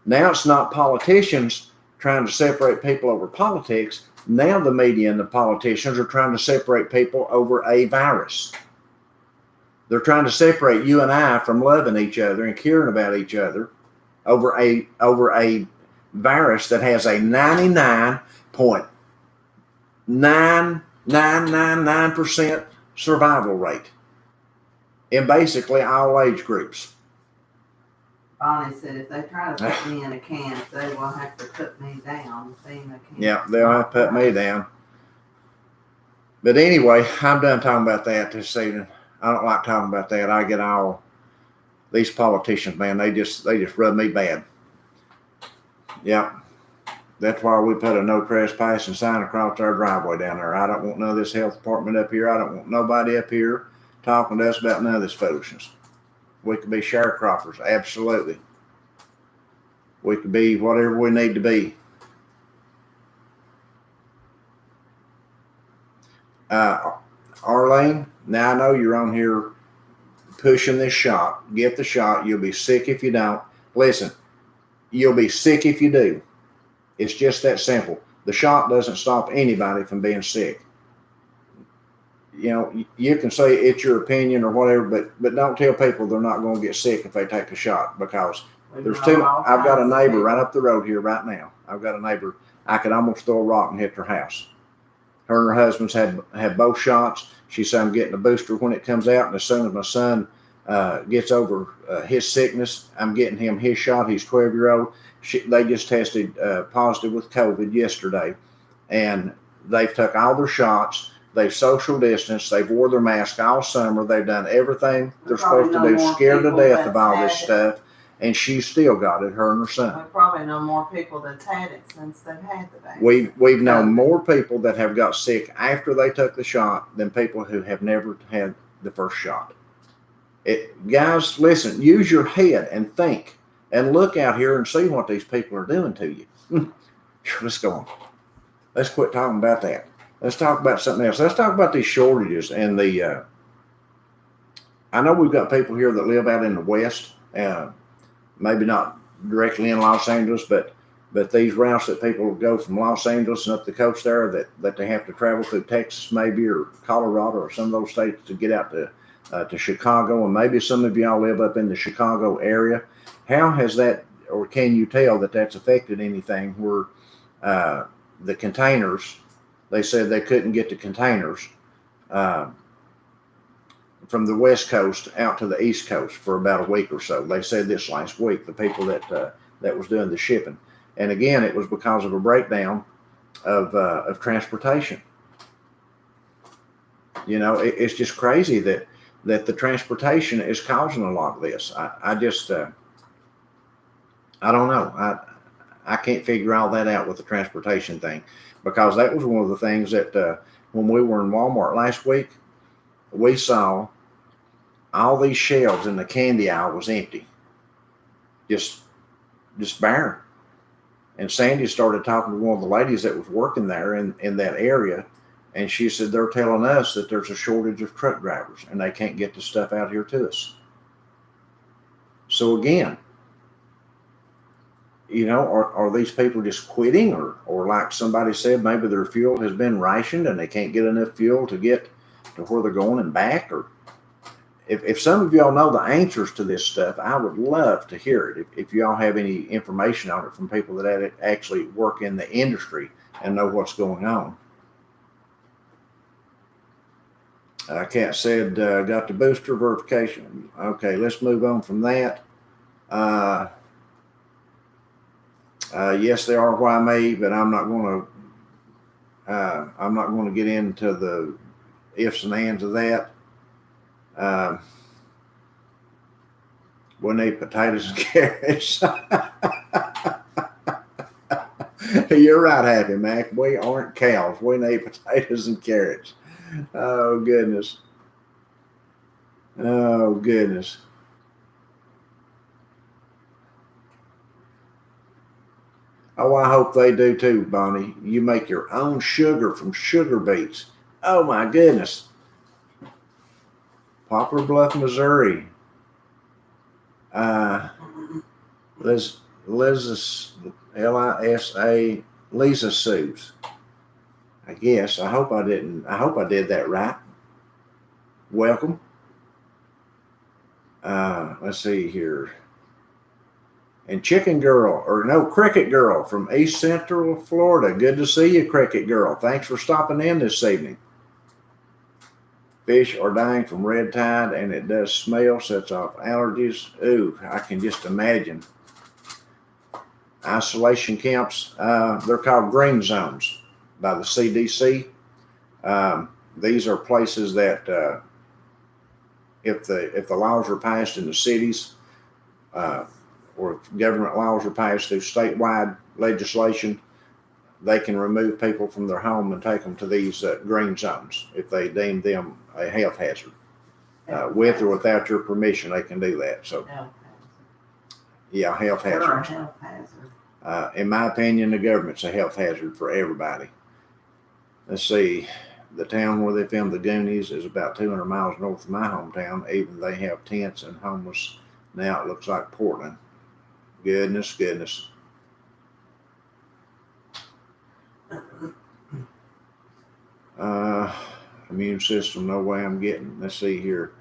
now it's not politicians trying to separate people over politics. Now the media and the politicians are trying to separate people over a virus. They're trying to separate you and I from loving each other and caring about each other over a virus that has a 99.9999% survival rate in basically all age groups. Bonnie said if they try to put me in a can, they will have to put me down. Yeah, they'll have to put me down. But anyway, I'm done talking about that this evening. I don't like talking about that. I get all these politicians, man. They just rub me bad. Yeah, that's why we put a no trespassing sign across our driveway down there. I don't want none of this health department up here. I don't want nobody up here talking to us about none of this foolishness. We could be sharecroppers, absolutely. We could be whatever we need to be. Arlene, now I know you're on here pushing this shot. Get the shot. You'll be sick if you don't. Listen, you'll be sick if you do. It's just that simple. The shot doesn't stop anybody from being sick. You know, you can say it's your opinion or whatever, but don't tell people they're not going to get sick if they take the shot, because there's I've got a neighbor right up the road here right now. I've got a neighbor, I could almost throw a rock and hit their house. Her and her husband's had both shots. She said, I'm getting a booster when it comes out, and as soon as my son gets over his sickness, I'm getting him his shot. He's 12-year-old. They just tested positive with COVID yesterday, and they've took all their shots. They've social distanced. They've wore their mask all summer. They've done everything they're supposed to do, scared to death of all this stuff. And she still got it, her and her son. We probably know more people that's had it since they've had the vaccine. We've known more people that have got sick after they took the shot than people who have never had the first shot. Guys, listen, use your head and think and look out here and see what these people are doing to you. Let's go on. Let's quit talking about that. Let's talk about something else. Let's talk about these shortages and the I know we've got people here that live out in the West, maybe not directly in Los Angeles, but these routes that people go from Los Angeles and up the coast there that they have to travel through Texas maybe, or Colorado, or some of those states to get out to Chicago, and maybe some of y'all live up in the Chicago area. How has that, or can you tell that that's affected anything where the containers, they said they couldn't get the containers from the West Coast out to the East Coast for about a week or so. They said this last week, the people that was doing the shipping. And again, it was because of a breakdown of transportation. You know, it's just crazy that the transportation is causing a lot of this. I just, I don't know. I can't figure all that out with the transportation thing, because that was one of the things that when we were in Walmart last week, we saw all these shelves in the candy aisle was empty, just barren. And Sandy started talking to one of the ladies that was working there in that area, and she said they're telling us that there's a shortage of truck drivers and they can't get the stuff out here to us. So again, you know, are these people just quitting, or like somebody said, maybe their fuel has been rationed and they can't get enough fuel to get to where they're going and back? Or if some of y'all know the answers to this stuff, I would love to hear it. If y'all have any information on it from people that actually work in the industry and know what's going on. Kat said, got the booster verification. Okay, let's move on from that. Yes, they are why me, but I'm not going to get into the ifs and ands of that. We need potatoes and carrots. You're right, Happy Mac. We aren't cows. We need potatoes and carrots. Oh, goodness. Oh, goodness. Oh, I hope they do too, Bonnie. You make your own sugar from sugar beets. Oh, my goodness. Poplar Bluff, Missouri. Lisa, Lisa Sues. I guess. I hope I did that right. Welcome. Let's see here. And Cricket Girl from East Central Florida. Good to see you, Cricket Girl. Thanks for stopping in this evening. Fish are dying from red tide, and it does smell, sets off allergies. Ooh, I can just imagine. Isolation camps, they're called green zones by the CDC. These are places that if the laws are passed in the cities, or if government laws are passed through statewide legislation, they can remove people from their home and take them to these green zones if they deem them a health hazard. With or without your permission, they can do that. So, yeah, health hazard. In my opinion, the government's a health hazard for everybody. Let's see. The town where they filmed the Goonies is about 200 miles north of my hometown. Even they have tents and homeless. Now it looks like Portland. Goodness. Immune system, no way I'm getting. Let's see here.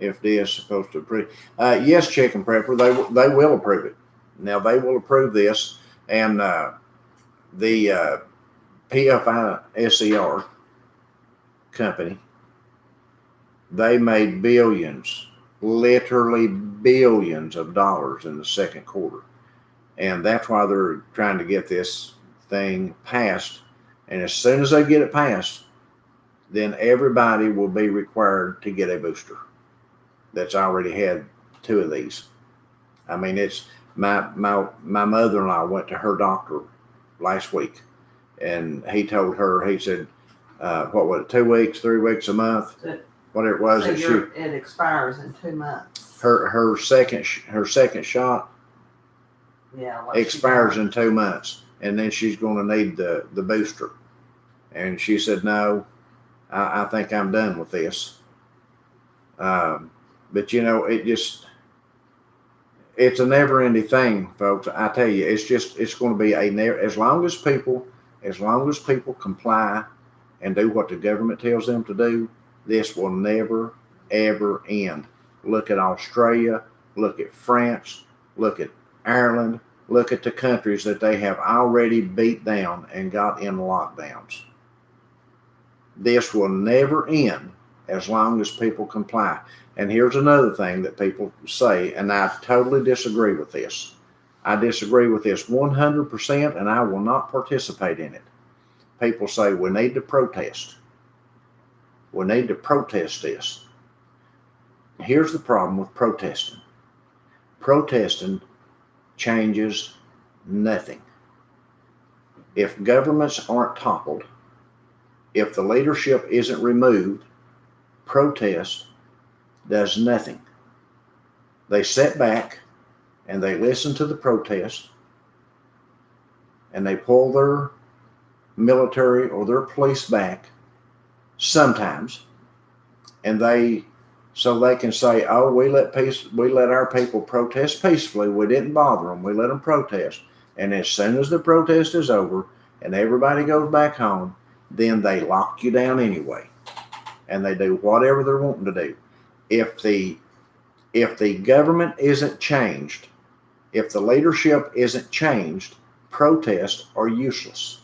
FDA is supposed to approve. Yes, Chicken Prepper, they will approve it. Now they will approve this, and the PFI SER company, they made billions, literally billions of dollars in the second quarter, and that's why they're trying to get this thing passed. And as soon as they get it passed, then everybody will be required to get a booster that's already had 2 of these. I mean, it's my mother-in-law went to her doctor last week, and he told her, he said, what was it, 2 weeks, 3 weeks, a month, whatever it was. So it expires in 2 months. Her second shot expires in 2 months, and then she's going to need the booster. And she said, no, I think I'm done with this. But it's a never-ending thing, folks. I tell you, it's going to be as long as people comply and do what the government tells them to do, this will never ever end. Look at Australia, look at France, look at Ireland, look at the countries that they have already beat down and got in lockdowns. This will never end as long as people comply. And here's another thing that people say, and I totally disagree with this. I disagree with this 100%, and I will not participate in it. People say we need to protest. We need to protest this. Here's the problem with protesting. Protesting changes nothing. If governments aren't toppled, if the leadership isn't removed, protest does nothing. They sit back and they listen to the protest and they pull their military or their police back sometimes, and so they can say, oh, we let our people protest peacefully. We didn't bother them. We let them protest. And as soon as the protest is over and everybody goes back home, then they lock you down anyway. And they do whatever they're wanting to do. If the government isn't changed, if the leadership isn't changed, protests are useless.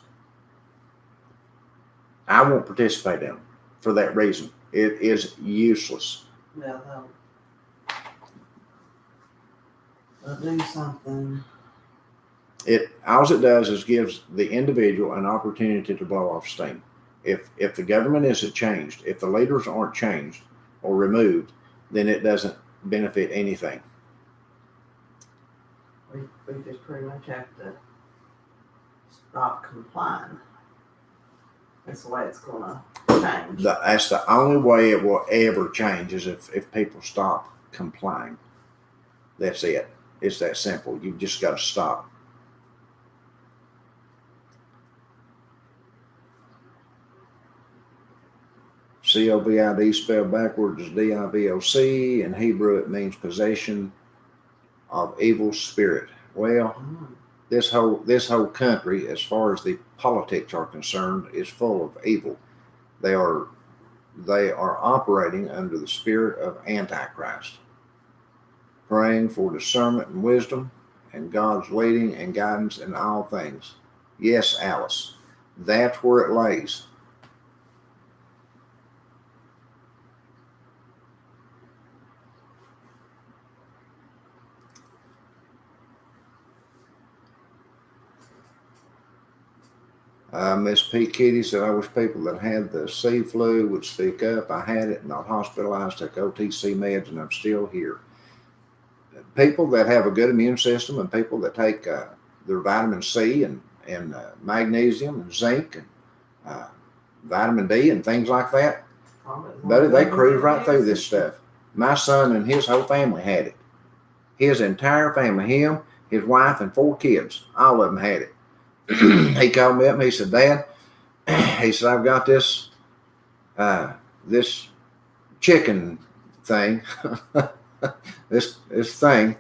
I won't participate in them for that reason. It is useless. Yeah, they'll do something. All it does is gives the individual an opportunity to blow off steam. If the government isn't changed, if the leaders aren't changed or removed, then it doesn't benefit anything. We just pretty much have to stop complying. That's the way it's going to change. That's the only way it will ever change is if people stop complying. That's it. It's that simple. You've just got to stop. COVID spelled backwards is DIVOC. In Hebrew, it means possession of evil spirit. Well, this whole country, as far as the politics are concerned, is full of evil. They are operating under the spirit of Antichrist. Praying for discernment and wisdom and God's leading and guidance in all things. Yes, Alice, that's where it lays. Miss P. Kitty said, I wish people that had the C flu would speak up. I had it, not hospitalized, took OTC meds, and I'm still here. People that have a good immune system and people that take their vitamin C and magnesium and zinc and vitamin D and things like that, buddy, they cruise right through this stuff. My son and his whole family had it. His entire family, him, his wife, and 4 kids, all of them had it. He called me up and he said, Dad, he said, I've got this chicken thing, this thing.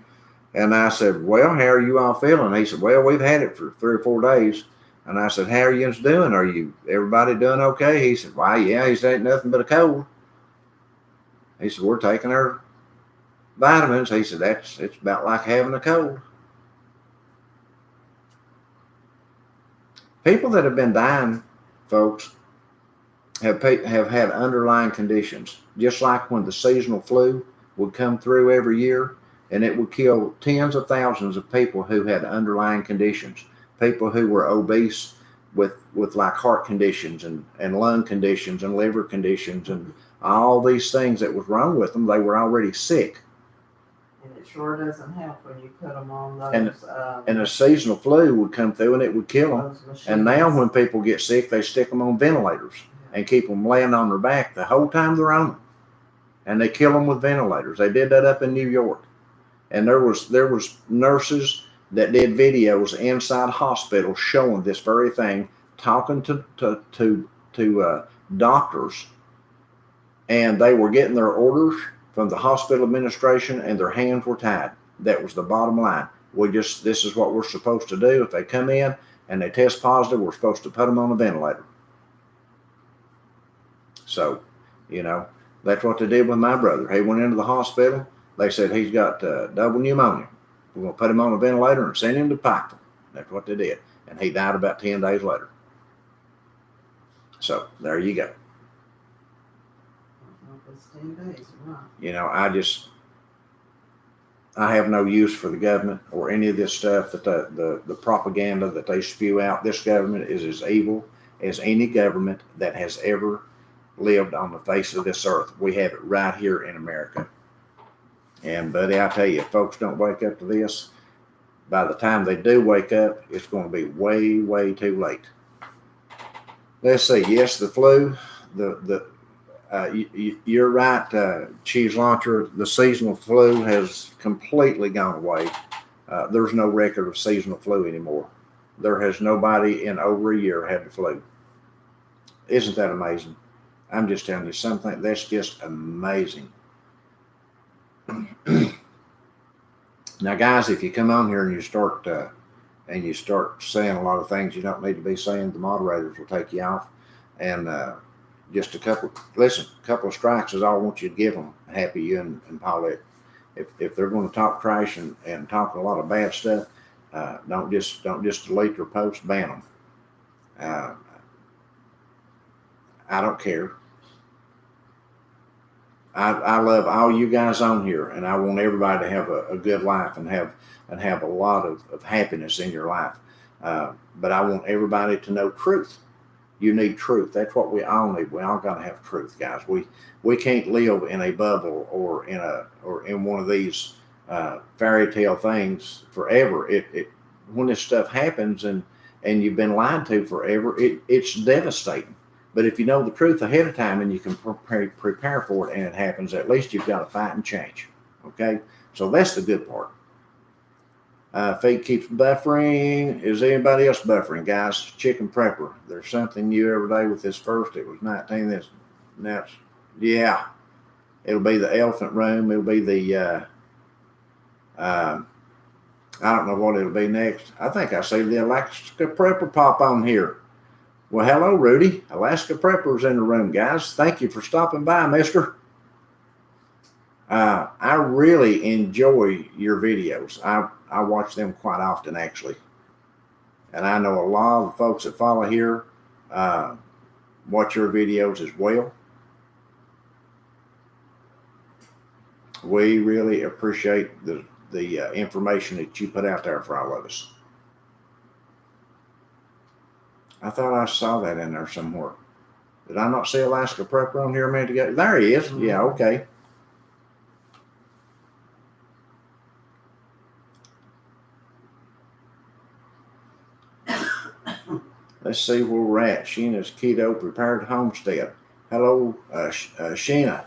And I said, well, how are you all feeling? He said, well, we've had it for 3 or 4 days. And I said, how are you doing? Are everybody doing okay? He said, why, yeah, he said, ain't nothing but a cold. He said, we're taking our vitamins. He said, it's about like having a cold. People that have been dying, folks, have had underlying conditions. Just like when the seasonal flu would come through every year, and it would kill tens of thousands of people who had underlying conditions. People who were obese with like heart conditions and lung conditions and liver conditions and all these things that was wrong with them. They were already sick. And it sure doesn't help when you put them on those. And a seasonal flu would come through and it would kill them. And now when people get sick, they stick them on ventilators and keep them laying on their back the whole time they're on them. And they kill them with ventilators. They did that up in New York. And there was nurses that did videos inside hospitals showing this very thing, talking to doctors, and they were getting their orders from the hospital administration, and their hands were tied. That was the bottom line. This is what we're supposed to do. If they come in and they test positive, we're supposed to put them on a ventilator. So, that's what they did with my brother. He went into the hospital. They said he's got double pneumonia. We're going to put him on a ventilator and send him to Pikeville. That's what they did. And he died about 10 days later. So, there you go. It's 10 days, right? I have no use for the government or any of this stuff that the propaganda that they spew out. This government is as evil as any government that has ever lived on the face of this earth. We have it right here in America. And buddy, I tell you, if folks don't wake up to this, by the time they do wake up, it's going to be way, way too late. Let's see. Yes, the flu, you're right, Cheese Launcher. The seasonal flu has completely gone away. There's no record of seasonal flu anymore. There has nobody in over a year had the flu. Isn't that amazing? I'm just telling you something that's just amazing. Now, guys, if you come on here and you start saying a lot of things you don't need to be saying, the moderators will take you off. And just a couple of strikes is all I want you to give them, Happy, you and Paulette. If they're going to talk trash and talk a lot of bad stuff, don't just delete their post, ban them. I don't care. I love all you guys on here, and I want everybody to have a good life and have a lot of happiness in your life. But I want everybody to know truth. You need truth. That's what we all need. We all got to have truth, guys. We can't live in a bubble or in one of these fairy tale things forever. When this stuff happens and you've been lied to forever, it's devastating. But if you know the truth ahead of time and you can prepare for it and it happens, at least you've got to fight and change. Okay? So that's the good part. Feed keeps buffering. Is anybody else buffering, guys? Chicken prepper. There's something new every day with this first. It was 19. Yeah. It'll be the elephant room. It'll be the, I don't know what it'll be next. I think I see the Alaska prepper pop on here. Well, hello, Rudy. Alaska Prepper's in the room, guys. Thank you for stopping by, mister. I really enjoy your videos. I watch them quite often, actually. And I know a lot of the folks that follow here watch your videos as well. We really appreciate the information that you put out there for all of us. I thought I saw that in there somewhere. Did I not see Alaska Prepper on here a minute ago? There he is. Yeah, okay. Let's see where we're at. Sheena's Keto Prepared Homestead. Hello, Sheena.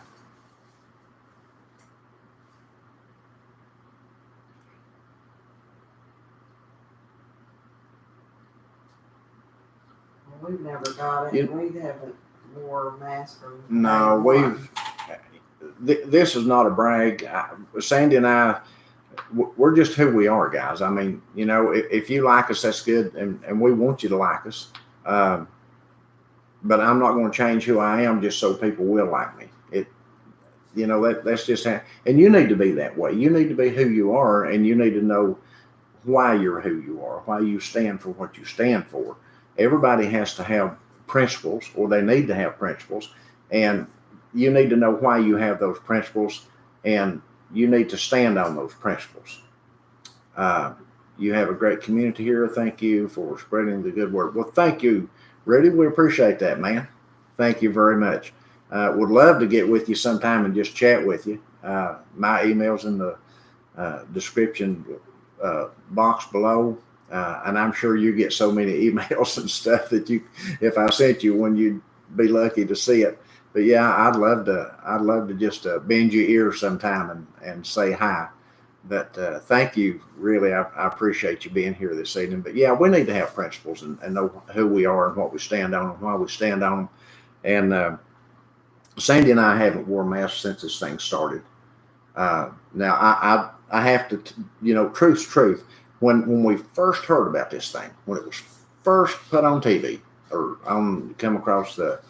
We've never got it. We haven't wore masks. No, this is not a brag. Sandy and I, we're just who we are, guys. I mean, if you like us, that's good, and we want you to like us. But I'm not going to change who I am just so people will like me. That's just how. And you need to be that way. You need to be who you are, and you need to know why you're who you are, why you stand for what you stand for. Everybody has to have principles, or they need to have principles, and you need to know why you have those principles, and you need to stand on those principles. You have a great community here. Thank you for spreading the good word. Well, thank you, Rudy. We appreciate that, man. Thank you very much. Would love to get with you sometime and just chat with you. My email's in the description box below. And I'm sure you get so many emails and stuff that if I sent you one, you'd be lucky to see it. But yeah, I'd love to just bend your ears sometime and say hi. But thank you, really. I appreciate you being here this evening. But yeah, we need to have principles and know who we are and what we stand on and why we stand on them. And Sandy and I haven't worn masks since this thing started. Now, I have to, truth's truth. When we first heard about this thing, when it was first put on TV or come across the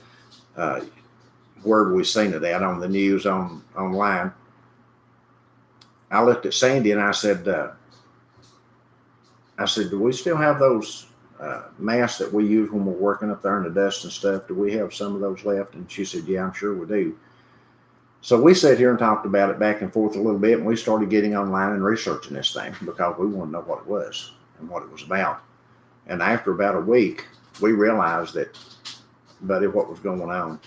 where we seen it at on the news online, I looked at Sandy and I said, do we still have those masks that we use when we're working up there in the dust and stuff? Do we have some of those left? And she said, yeah, I'm sure we do. So we sat here and talked about it back and forth a little bit, and we started getting online and researching this thing because we wanted to know what it was and what it was about. And after about a week, we realized that, buddy, what was going on.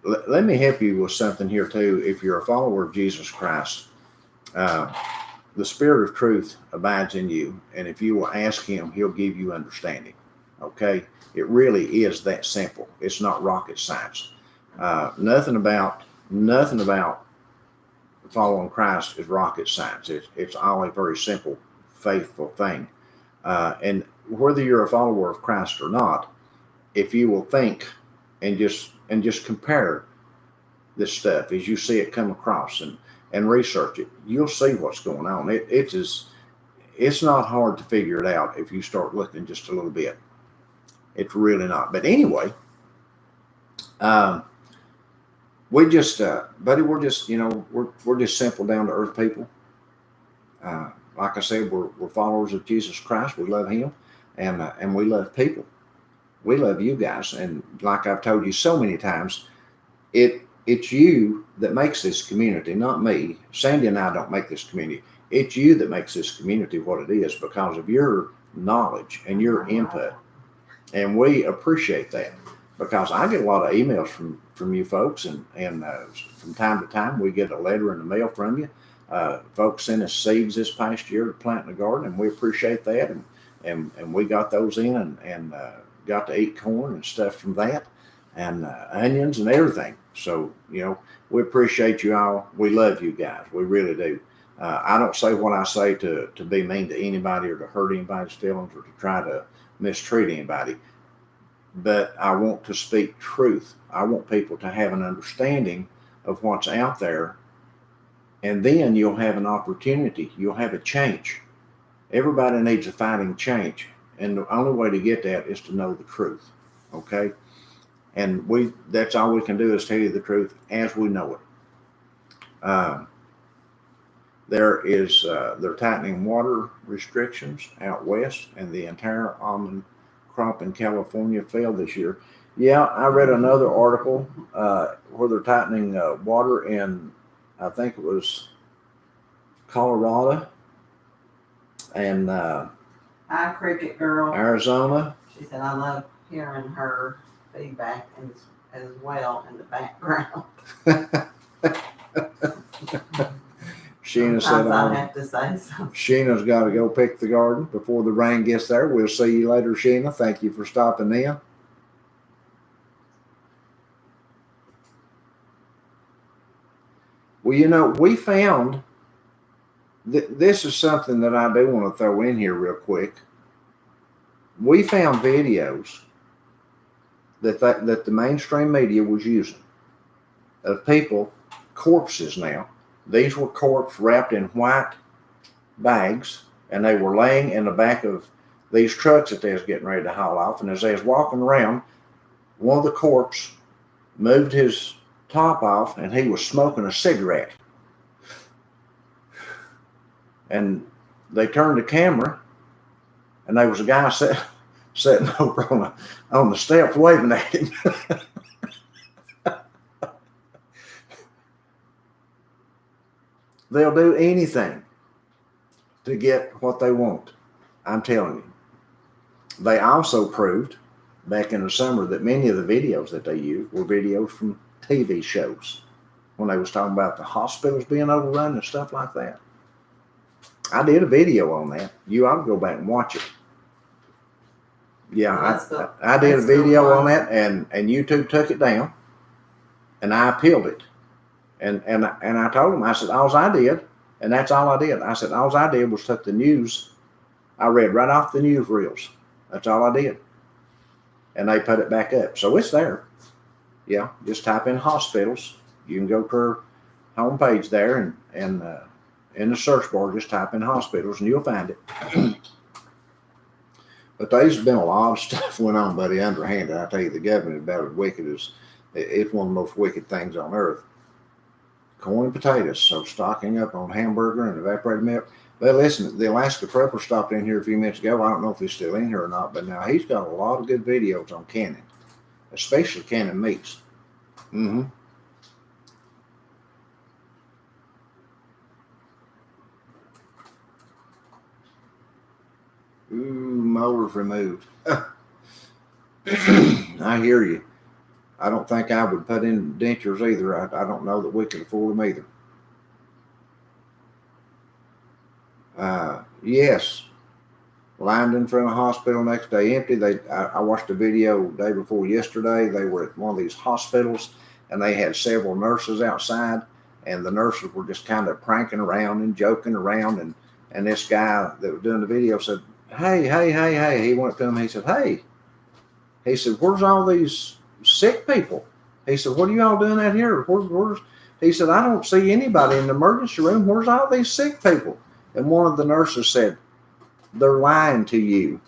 Let me help you with something here too. If you're a follower of Jesus Christ, the Spirit of truth abides in you, and if you will ask Him, He'll give you understanding. Okay? It really is that simple. It's not rocket science. Nothing about following Christ is rocket science. It's all a very simple, faithful thing. And whether you're a follower of Christ or not, if you will think and just compare this stuff as you see it come across and research it, you'll see what's going on. It's not hard to figure it out if you start looking just a little bit. It's really not. But anyway, we just, buddy, we're just, we're just simple, down to earth people. Like I said, we're followers of Jesus Christ. We love Him, and we love people. We love you guys, and like I've told you so many times, it's you that makes this community, not me. Sandy and I don't make this community. It's you that makes this community what it is because of your knowledge and your input, and we appreciate that. Because I get a lot of emails from you folks, and from time to time we get a letter in the mail from you. Folks sent us seeds this past year to plant in the garden, and we appreciate that. And we got those in and got to eat corn and stuff from that, and onions and everything. So we appreciate you all. We love you guys. We really do. I don't say what I say to be mean to anybody or to hurt anybody's feelings or to try to mistreat anybody. But I want to speak truth. I want people to have an understanding of what's out there. And then you'll have an opportunity. You'll have a change. Everybody needs a fighting change. And the only way to get that is to know the truth. Okay? And that's all we can do is tell you the truth as we know it. They're tightening water restrictions out west, and the entire almond crop in California failed this year. Yeah, I read another article where they're tightening water in, I think it was Colorado and Hi, Cricket Girl. Arizona. She said, I love hearing her feedback as well in the background. Sheena said, I have to say something. Sheena's got to go pick the garden before the rain gets there. We'll see you later, Sheena. Thank you for stopping in. Well, we found this is something that I do want to throw in here real quick. We found videos that the mainstream media was using of people, corpses now. These were corpses wrapped in white bags, and they were laying in the back of these trucks that they was getting ready to haul off. And as they was walking around, one of the corpses moved his top off, and he was smoking a cigarette. And they turned the camera, and there was a guy sitting over on the steps waving at him. They'll do anything to get what they want. I'm telling you. They also proved back in the summer that many of the videos that they used were videos from TV shows when they was talking about the hospitals being overrun and stuff like that. I did a video on that. You ought to go back and watch it. Yeah, I did a video on that, and YouTube took it down, and I appealed it. And I told them, I said, all I did, and that's all I did. I said, all I did was took the news. I read right off the news reels. That's all I did. And they put it back up. So it's there. Yeah, just type in hospitals. You can go to homepage there, and in the search bar, just type in hospitals and you'll find it. But there's been a lot of stuff went on, buddy, underhanded. I tell you, the government is about as wicked as, it's one of the most wicked things on earth. Corn and potatoes, so stocking up on hamburger and evaporated milk. But listen, the Alaska Prepper stopped in here a few minutes ago. I don't know if he's still in here or not, but now he's got a lot of good videos on canning, especially canning meats. Mm-hmm. Ooh, molars removed. I hear you. I don't think I would put in dentures either. I don't know that we could afford them either. Yes, lined in front of the hospital, next day empty. I watched a video day before yesterday. They were at one of these hospitals and they had several nurses outside, and the nurses were just kind of pranking around and joking around, and this guy that was doing the video said, hey, he went up to him, he said, hey, he said, where's all these sick people? He said, what are you all doing out here? He said, I don't see anybody in the emergency room. Where's all these sick people? And one of the nurses said, they're lying to you.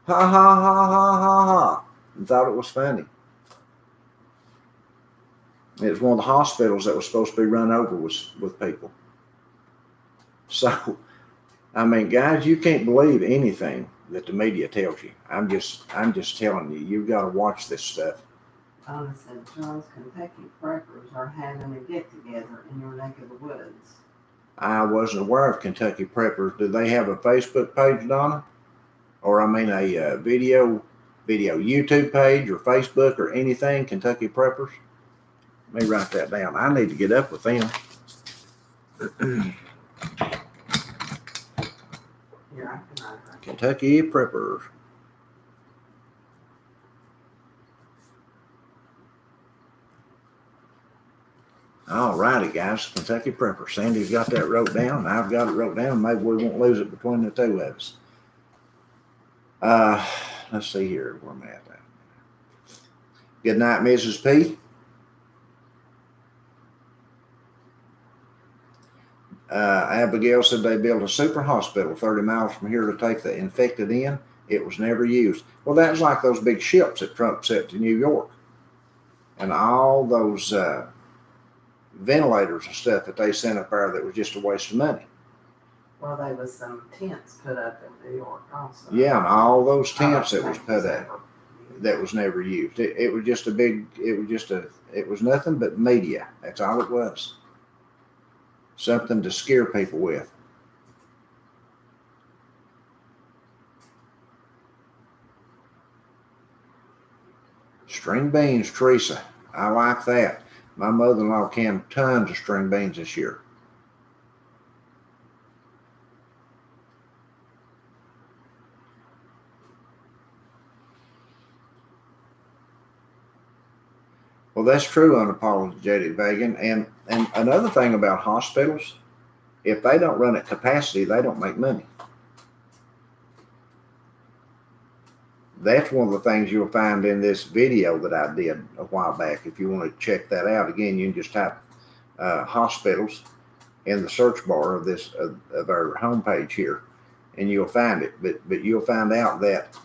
Ha, ha, ha, ha, ha, ha. And thought it was funny. It was one of the hospitals that was supposed to be run over with people. So, I mean, guys, you can't believe anything that the media tells you. I'm just telling you, you've got to watch this stuff. Donna said, John's Kentucky Preppers are having a get-together in your neck of the woods. I wasn't aware of Kentucky Preppers. Do they have a Facebook page, Donna? Or I mean a video YouTube page or Facebook or anything, Kentucky Preppers? Let me write that down. I need to get up with them. Yeah, Kentucky Preppers. All righty, guys. Kentucky Prepper. Sandy's got that wrote down. I've got it wrote down. Maybe we won't lose it between the two of us. Let's see here where I'm at. Good night, Mrs. P. Abigail said they built a super hospital 30 miles from here to take the infected in. It was never used. Well, that was like those big ships that Trump sent to New York. And all those ventilators and stuff that they sent up there that was just a waste of money. Well, there was some tents put up in New York also. Yeah, and all those tents that was put up that was never used. It was just it was nothing but media. That's all it was. Something to scare people with. String beans, Teresa. I like that. My mother-in-law canned tons of string beans this year. Well, that's true, unapologetic vegan. And another thing about hospitals, if they don't run at capacity, they don't make money. That's one of the things you'll find in this video that I did a while back. If you want to check that out, again, you can just type hospitals in the search bar of our homepage here, and you'll find it. But you'll find out that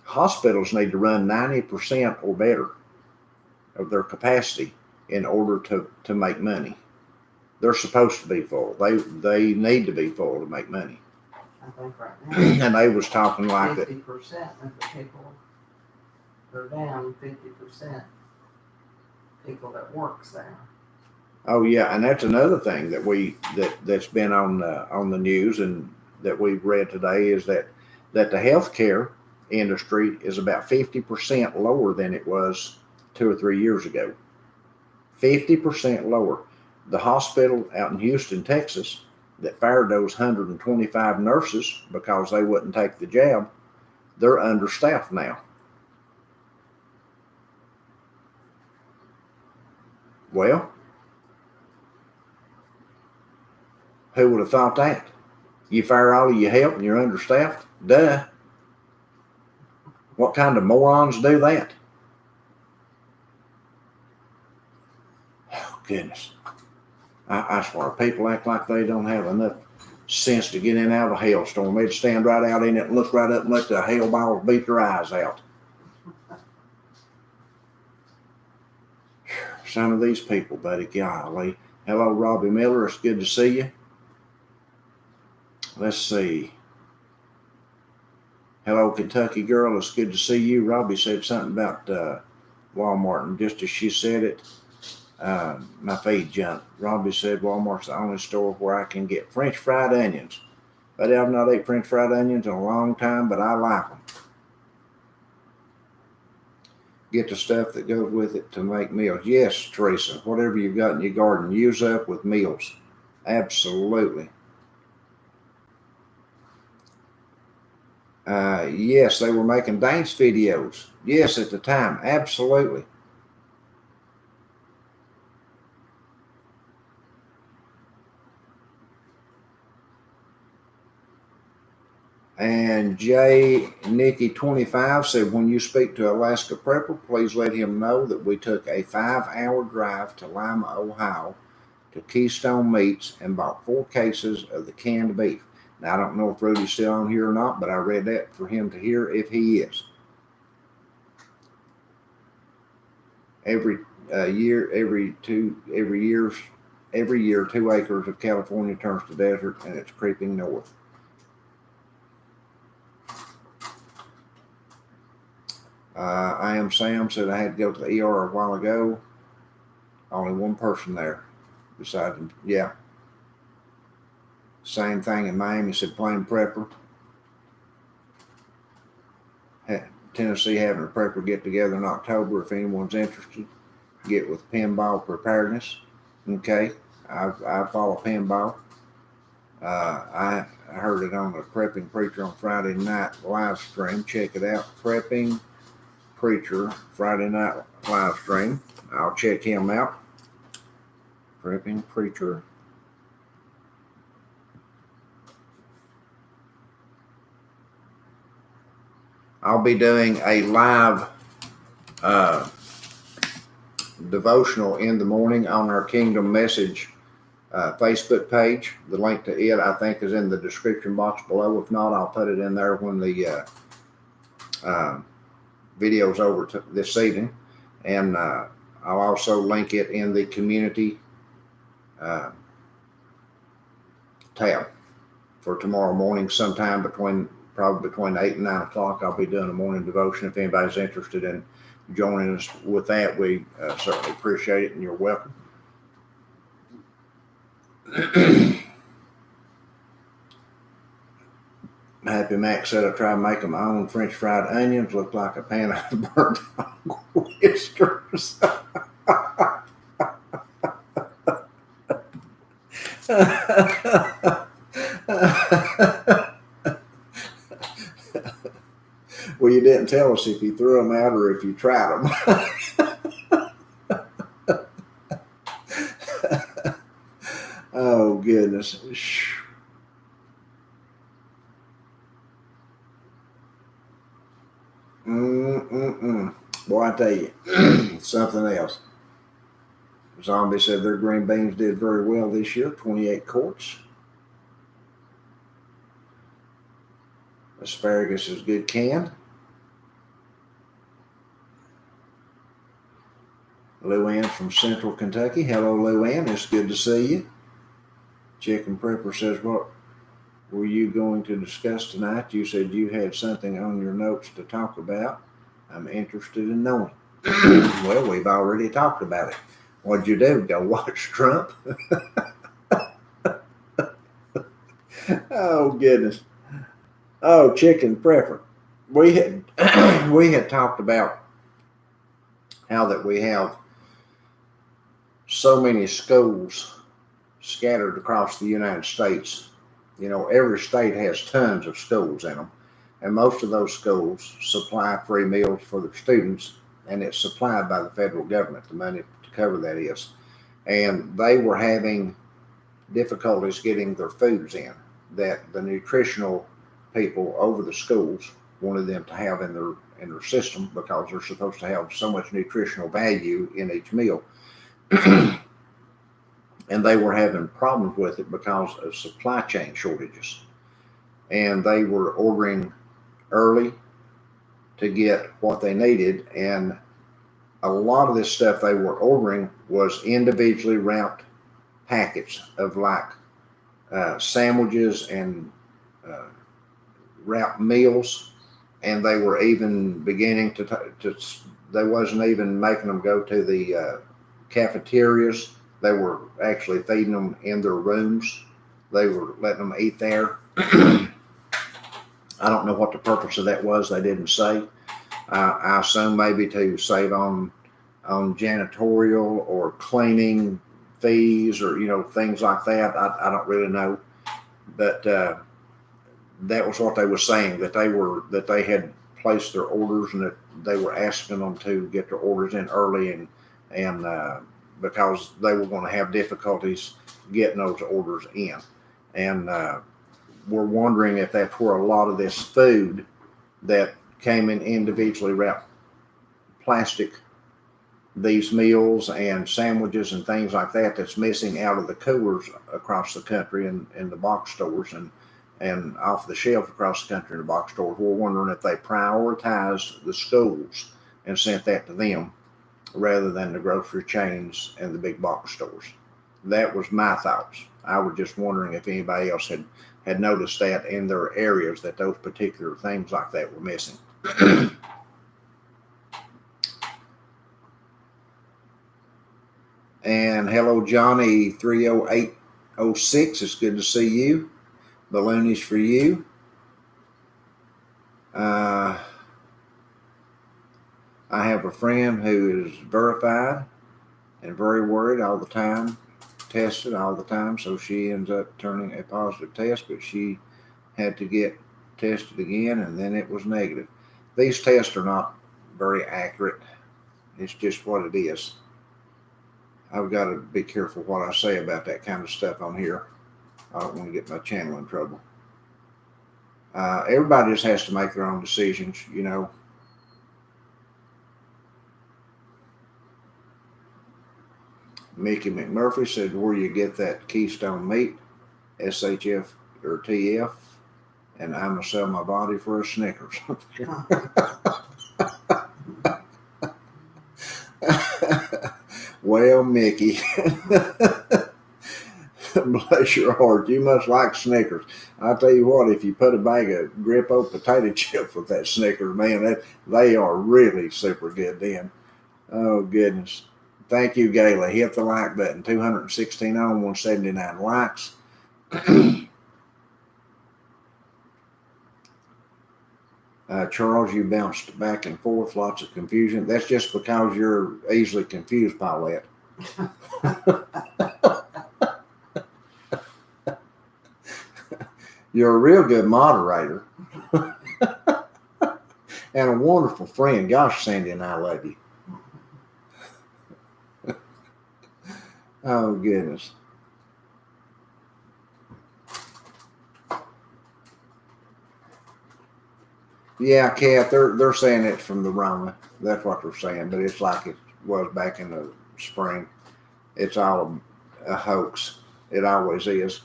hospitals need to run 90% or better of their capacity in order to make money. They're supposed to be full. They need to be full to make money. I think right now. And they was talking like 50% of the people are down. 50% people that works there. Oh yeah, and that's another thing that's been on the news and that we've read today is that the healthcare industry is about 50% lower than it was 2 or 3 years ago. 50% lower. The hospital out in Houston, Texas, that fired those 125 nurses because they wouldn't take the jab, they're understaffed now. Well, who would have thought that? You fire all of your help and you're understaffed? Duh. What kind of morons do that? Oh, goodness. I swear, people act like they don't have enough sense to get in and out of a hailstorm. They'd stand right out in it and look right up and let the hail balls beat their eyes out. Some of these people, buddy, golly. Hello, Robbie Miller. It's good to see you. Let's see. Hello, Kentucky girl. It's good to see you. Robbie said something about Walmart, and just as she said it, my feed jumped. Robbie said Walmart's the only store where I can get French fried onions. But I've not ate French fried onions in a long time, but I like them. Get the stuff that goes with it to make meals. Yes, Teresa, whatever you've got in your garden, use up with meals. Absolutely. Yes, they were making dance videos. Yes, at the time. Absolutely. And J Nikki 25 said, when you speak to Alaska Prepper, please let him know that we took a 5-hour drive to Lima, Ohio to Keystone Meats and bought 4 cases of the canned beef. Now, I don't know if Rudy's still on here or not, but I read that for him to hear if he is. Every year, 2 acres of California turns to desert, and it's creeping north. I am Sam said I had to go to the ER a while ago. Only one person there besides him. Yeah. Same thing in Miami, said plain prepper. Tennessee having a prepper get together in October. If anyone's interested, get with Pinball Preparedness. Okay. I follow Pinball. I heard it on the Prepping Preacher on Friday night live stream. Check it out. Prepping Preacher Friday night live stream. I'll check him out. Prepping Preacher. I'll be doing a live devotional in the morning on our Kingdom Message Facebook page. The link to it, I think, is in the description box below. If not, I'll put it in there when the video's over this evening. And I'll also link it in the community tab for tomorrow morning sometime probably between 8 and 9 o'clock. I'll be doing a morning devotion. If anybody's interested in joining us with that, we certainly appreciate it, and you're welcome. Happy Mac said I tried making my own French fried onions. Looked like a pan of burnt dog whiskers. Well, you didn't tell us if you threw them out or if you tried them. Oh, goodness. Boy, I tell you, something else. Zombie said their green beans did very well this year, 28 quarts. Asparagus is good canned. Luann from Central Kentucky. Hello, Luann. It's good to see you. Chicken Prepper says, what were you going to discuss tonight? You said you had something on your notes to talk about. I'm interested in knowing. Well, we've already talked about it. What'd you do? Go watch Trump? Oh, goodness. Oh, Chicken Prepper. We had talked about how that we have so many schools scattered across the United States. You know, every state has tons of schools in them, and most of those schools supply free meals for their students, and it's supplied by the federal government, the money to cover that is. And they were having difficulties getting their foods in that the nutritional people over the schools wanted them to have in their system, because they're supposed to have so much nutritional value in each meal. and they were having problems with it because of supply chain shortages. And they were ordering early to get what they needed, and a lot of this stuff they were ordering was individually wrapped packets of like sandwiches and wrapped meals, and they were even beginning to they wasn't even making them go to the cafeterias. They were actually feeding them in their rooms. They were letting them eat there. I don't know what the purpose of that was. They didn't say. I assume maybe to save on janitorial or cleaning fees, or things like that. I don't really know, but that was what they were saying, that they had placed their orders, and that they were asking them to get their orders in early, and because they were going to have difficulties getting those orders in, and we're wondering if that's where a lot of this food that came in individually wrapped plastic, these meals and sandwiches and things like that, that's missing out of the coolers across the country and in the box stores and off the shelf across the country in the box stores. We're wondering if they prioritized the schools and sent that to them rather than the grocery chains and the big box stores. That was my thoughts. I was just wondering if anybody else had noticed that in their areas, that those particular things like that were missing. And hello, Johnny 30806. It's good to see you. Balloonies for you. I have a friend who is verified and very worried all the time, tested all the time, so she ends up turning a positive test, but she had to get tested again, and then it was negative. These tests are not very accurate. It's just what it is. I've got to be careful what I say about that kind of stuff on here. I don't want to get my channel in trouble. Everybody just has to make their own decisions, Mickey McMurphy said, where you get that Keystone meat, SHF or TF, and I'm going to sell my body for a Snickers. Well, Mickey, bless your heart, you must like Snickers. I'll tell you what, if you put a bag of Grippo potato chips with that Snickers, man, they are really super good then. Oh, goodness. Thank you, Gayla. Hit the like button. 216 on, 179 likes. Charles, you bounced back and forth, lots of confusion. That's just because you're easily confused, Paulette. You're a real good moderator and a wonderful friend. Gosh, Sandy and I love you. Oh, goodness. Yeah, Kat, they're saying it's from the Rona. That's what they're saying, but it's like it was back in the spring. It's all a hoax. It always is.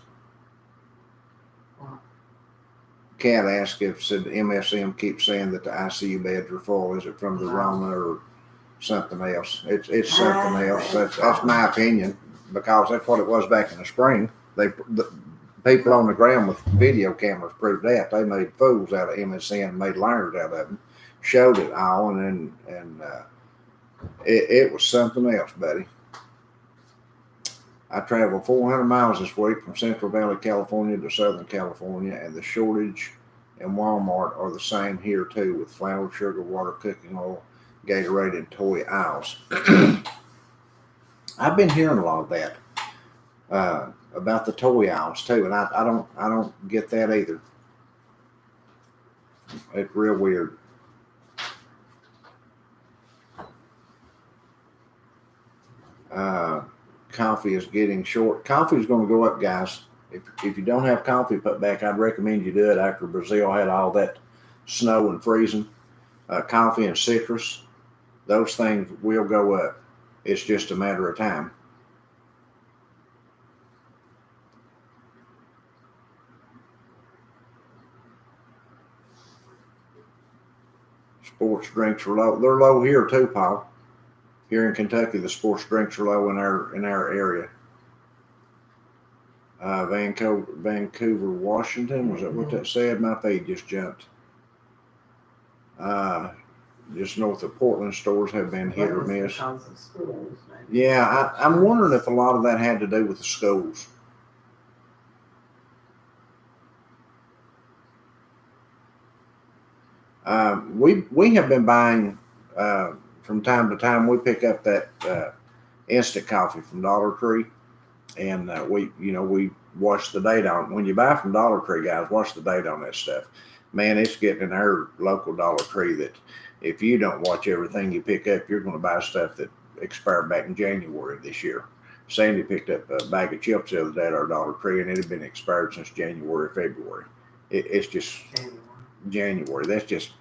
Kat asked if said MSM keeps saying that the ICU beds are full. Is it from the Rona or something else? It's something else. That's my opinion, because that's what it was back in the spring. The people on the ground with video cameras proved that. They made fools out of MSN, made liars out of them, showed it all, and it was something else, buddy. I traveled 400 miles this week from Central Valley, California to Southern California, and the shortage in Walmart are the same here too, with flour, sugar, water, cooking oil, Gatorade, and toy aisles. I've been hearing a lot of that about the toy aisles too, and I don't get that either. It's real weird. Coffee is getting short. Coffee is going to go up, guys. If you don't have coffee put back, I'd recommend you do it after Brazil had all that snow and freezing. Coffee and citrus, those things will go up. It's just a matter of time. Sports drinks are low. They're low here too, Paul. Here in Kentucky, the sports drinks are low in our area. Vancouver, Washington. Was that what that said? My feed just jumped. Just north of Portland, stores have been hit or miss. Because of schools, maybe. Yeah, I'm wondering if a lot of that had to do with the schools. We have been buying from time to time. We pick up that instant coffee from Dollar Tree, and we watch the date on it. When you buy from Dollar Tree, guys, watch the date on that stuff. Man, it's getting in our local Dollar Tree that if you don't watch everything you pick up, you're going to buy stuff that expired back in January of this year. Sandy picked up a bag of chips the other day at our Dollar Tree, and it had been expired since January, February. It's just January. That's just,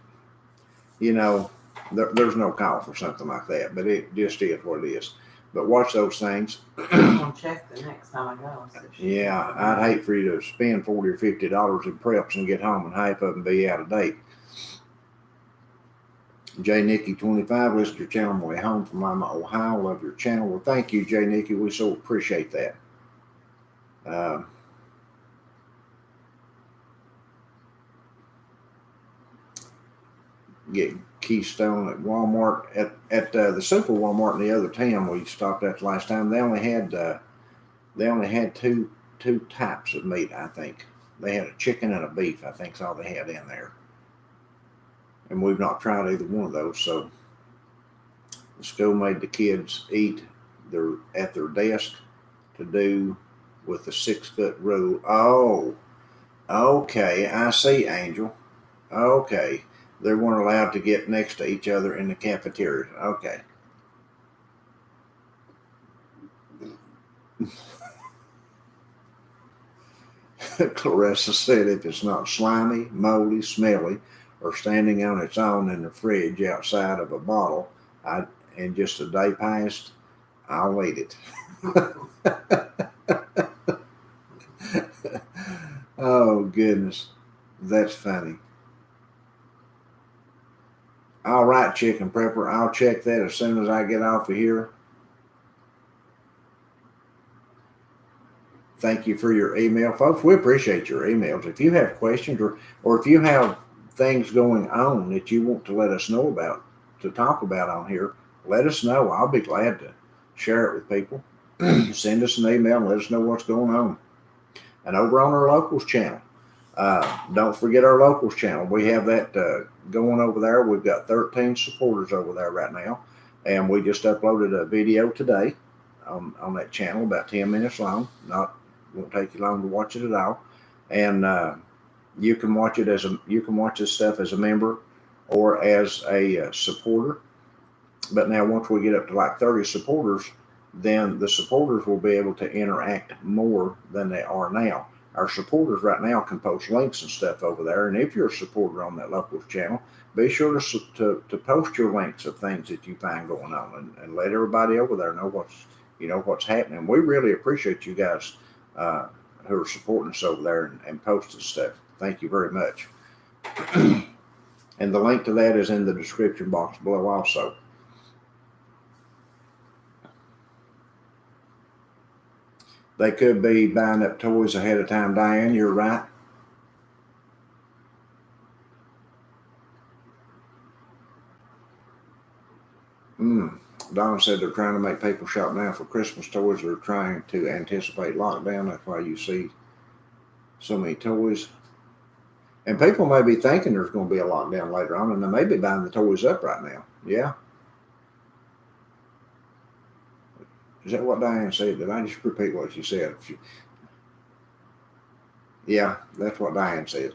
there's no call for something like that, but it just is what it is. But watch those things. I'm gonna check the next time I go. Yeah, I'd hate for you to spend $40 or $50 in preps and get home and half of them be out of date. J Nicky 25, listen to your channel on my way home from Lima, Ohio. Love your channel. Well, thank you, J Nicky. We so appreciate that. Get Keystone at Walmart at the Super Walmart in the other town we stopped at the last time. They only had two types of meat. I think they had a chicken and a beef. I think's all they had in there, and we've not tried either one of those. So the school made the kids eat at their desk to do with the 6-foot rule. Oh, okay, I see, Angel. Okay. They weren't allowed to get next to each other in the cafeteria. Okay. Clarissa said if it's not slimy, moldy, smelly, or standing on its own in the fridge outside of a bottle, and just a day past, I'll eat it. Oh, goodness. That's funny. All right, Chicken Prepper. I'll check that as soon as I get off of here. Thank you for your email, folks. We appreciate your emails. If you have questions or if you have things going on that you want to let us know about, to talk about on here, let us know. I'll be glad to share it with people. Send us an email and let us know what's going on. And over on our locals channel, don't forget our locals channel. We have that going over there. We've got 13 supporters over there right now. And we just uploaded a video today on that channel, about 10 minutes long. Won't take you long to watch it at all. And you can watch this stuff as a member or as a supporter. But now once we get up to like 30 supporters, then the supporters will be able to interact more than they are now. Our supporters right now can post links and stuff over there. And if you're a supporter on that locals channel, be sure to post your links of things that you find going on and let everybody over there know what's happening. We really appreciate you guys who are supporting us over there and posting stuff. Thank you very much. And the link to that is in the description box below also. They could be buying up toys ahead of time, Diane. You're right. Donna said they're trying to make people shop now for Christmas toys. They're trying to anticipate lockdown. That's why you see so many toys. And people may be thinking there's going to be a lockdown later on, and they may be buying the toys up right now. Yeah. Is that what Diane said? Did I just repeat what she said? Yeah, that's what Diane said.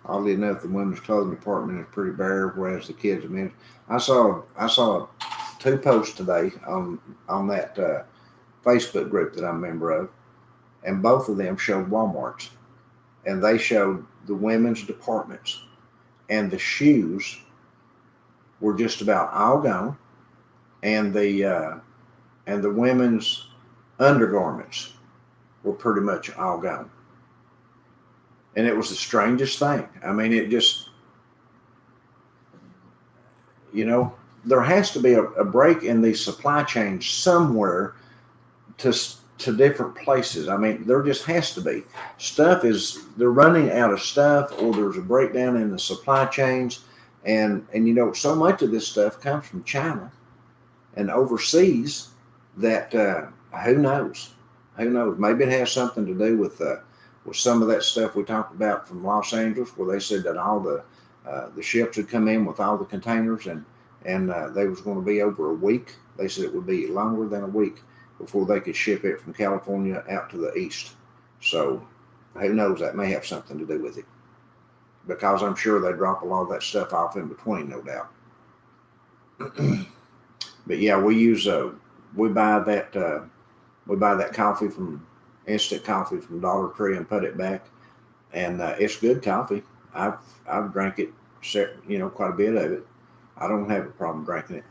Oddly enough, the women's clothing department is pretty bare, whereas the kids' and men. I saw 2 posts today on that Facebook group that I'm a member of, and both of them showed Walmart's, and they showed the women's departments, and the shoes were just about all gone, and the women's undergarments were pretty much all gone. And it was the strangest thing. I mean, it just, there has to be a break in the supply chain somewhere to different places. I mean, there just has to be. They're running out of stuff, or there's a breakdown in the supply chains. And so much of this stuff comes from China and overseas that who knows? Who knows? Maybe it has something to do with some of that stuff we talked about from Los Angeles, where they said that all the ships would come in with all the containers, and they was going to be over a week. They said it would be longer than a week before they could ship it from California out to the east. So who knows? That may have something to do with it, because I'm sure they drop a lot of that stuff off in between, no doubt. But yeah, we buy that coffee from instant coffee from Dollar Tree and put it back, and it's good coffee. I've drank it, quite a bit of it. I don't have a problem drinking it,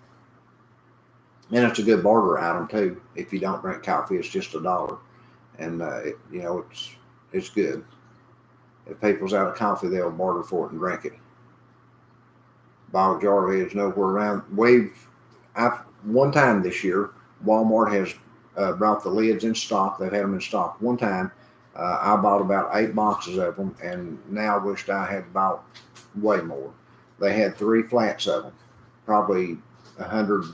and it's a good barter item too. If you don't drink coffee, it's just $1, and it's good. If people's out of coffee, they'll barter for it and drink it. Bottle jar lids nowhere around. One time this year, Walmart has brought the lids in stock. They've had them in stock one time. I bought about 8 boxes of them, and now I wished I had bought way more. They had 3 flats of them, probably 100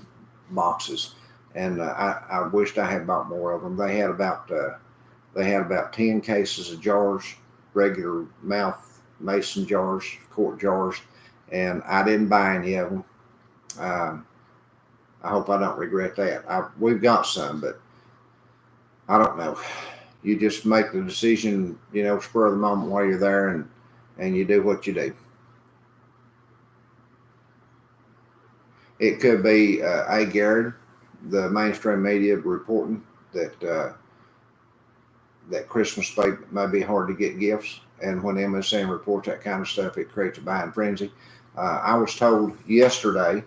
boxes, and I wished I had bought more of them. They had about 10 cases of jars, regular mouth mason jars, quart jars, and I didn't buy any of them. I hope I don't regret that. We've got some, but I don't know. You just make the decision, spur of the moment while you're there, and you do what you do. It could be Garrett, the mainstream media reporting that Christmas may be hard to get gifts, and when MSN reports that kind of stuff, it creates a buying frenzy. I was told yesterday.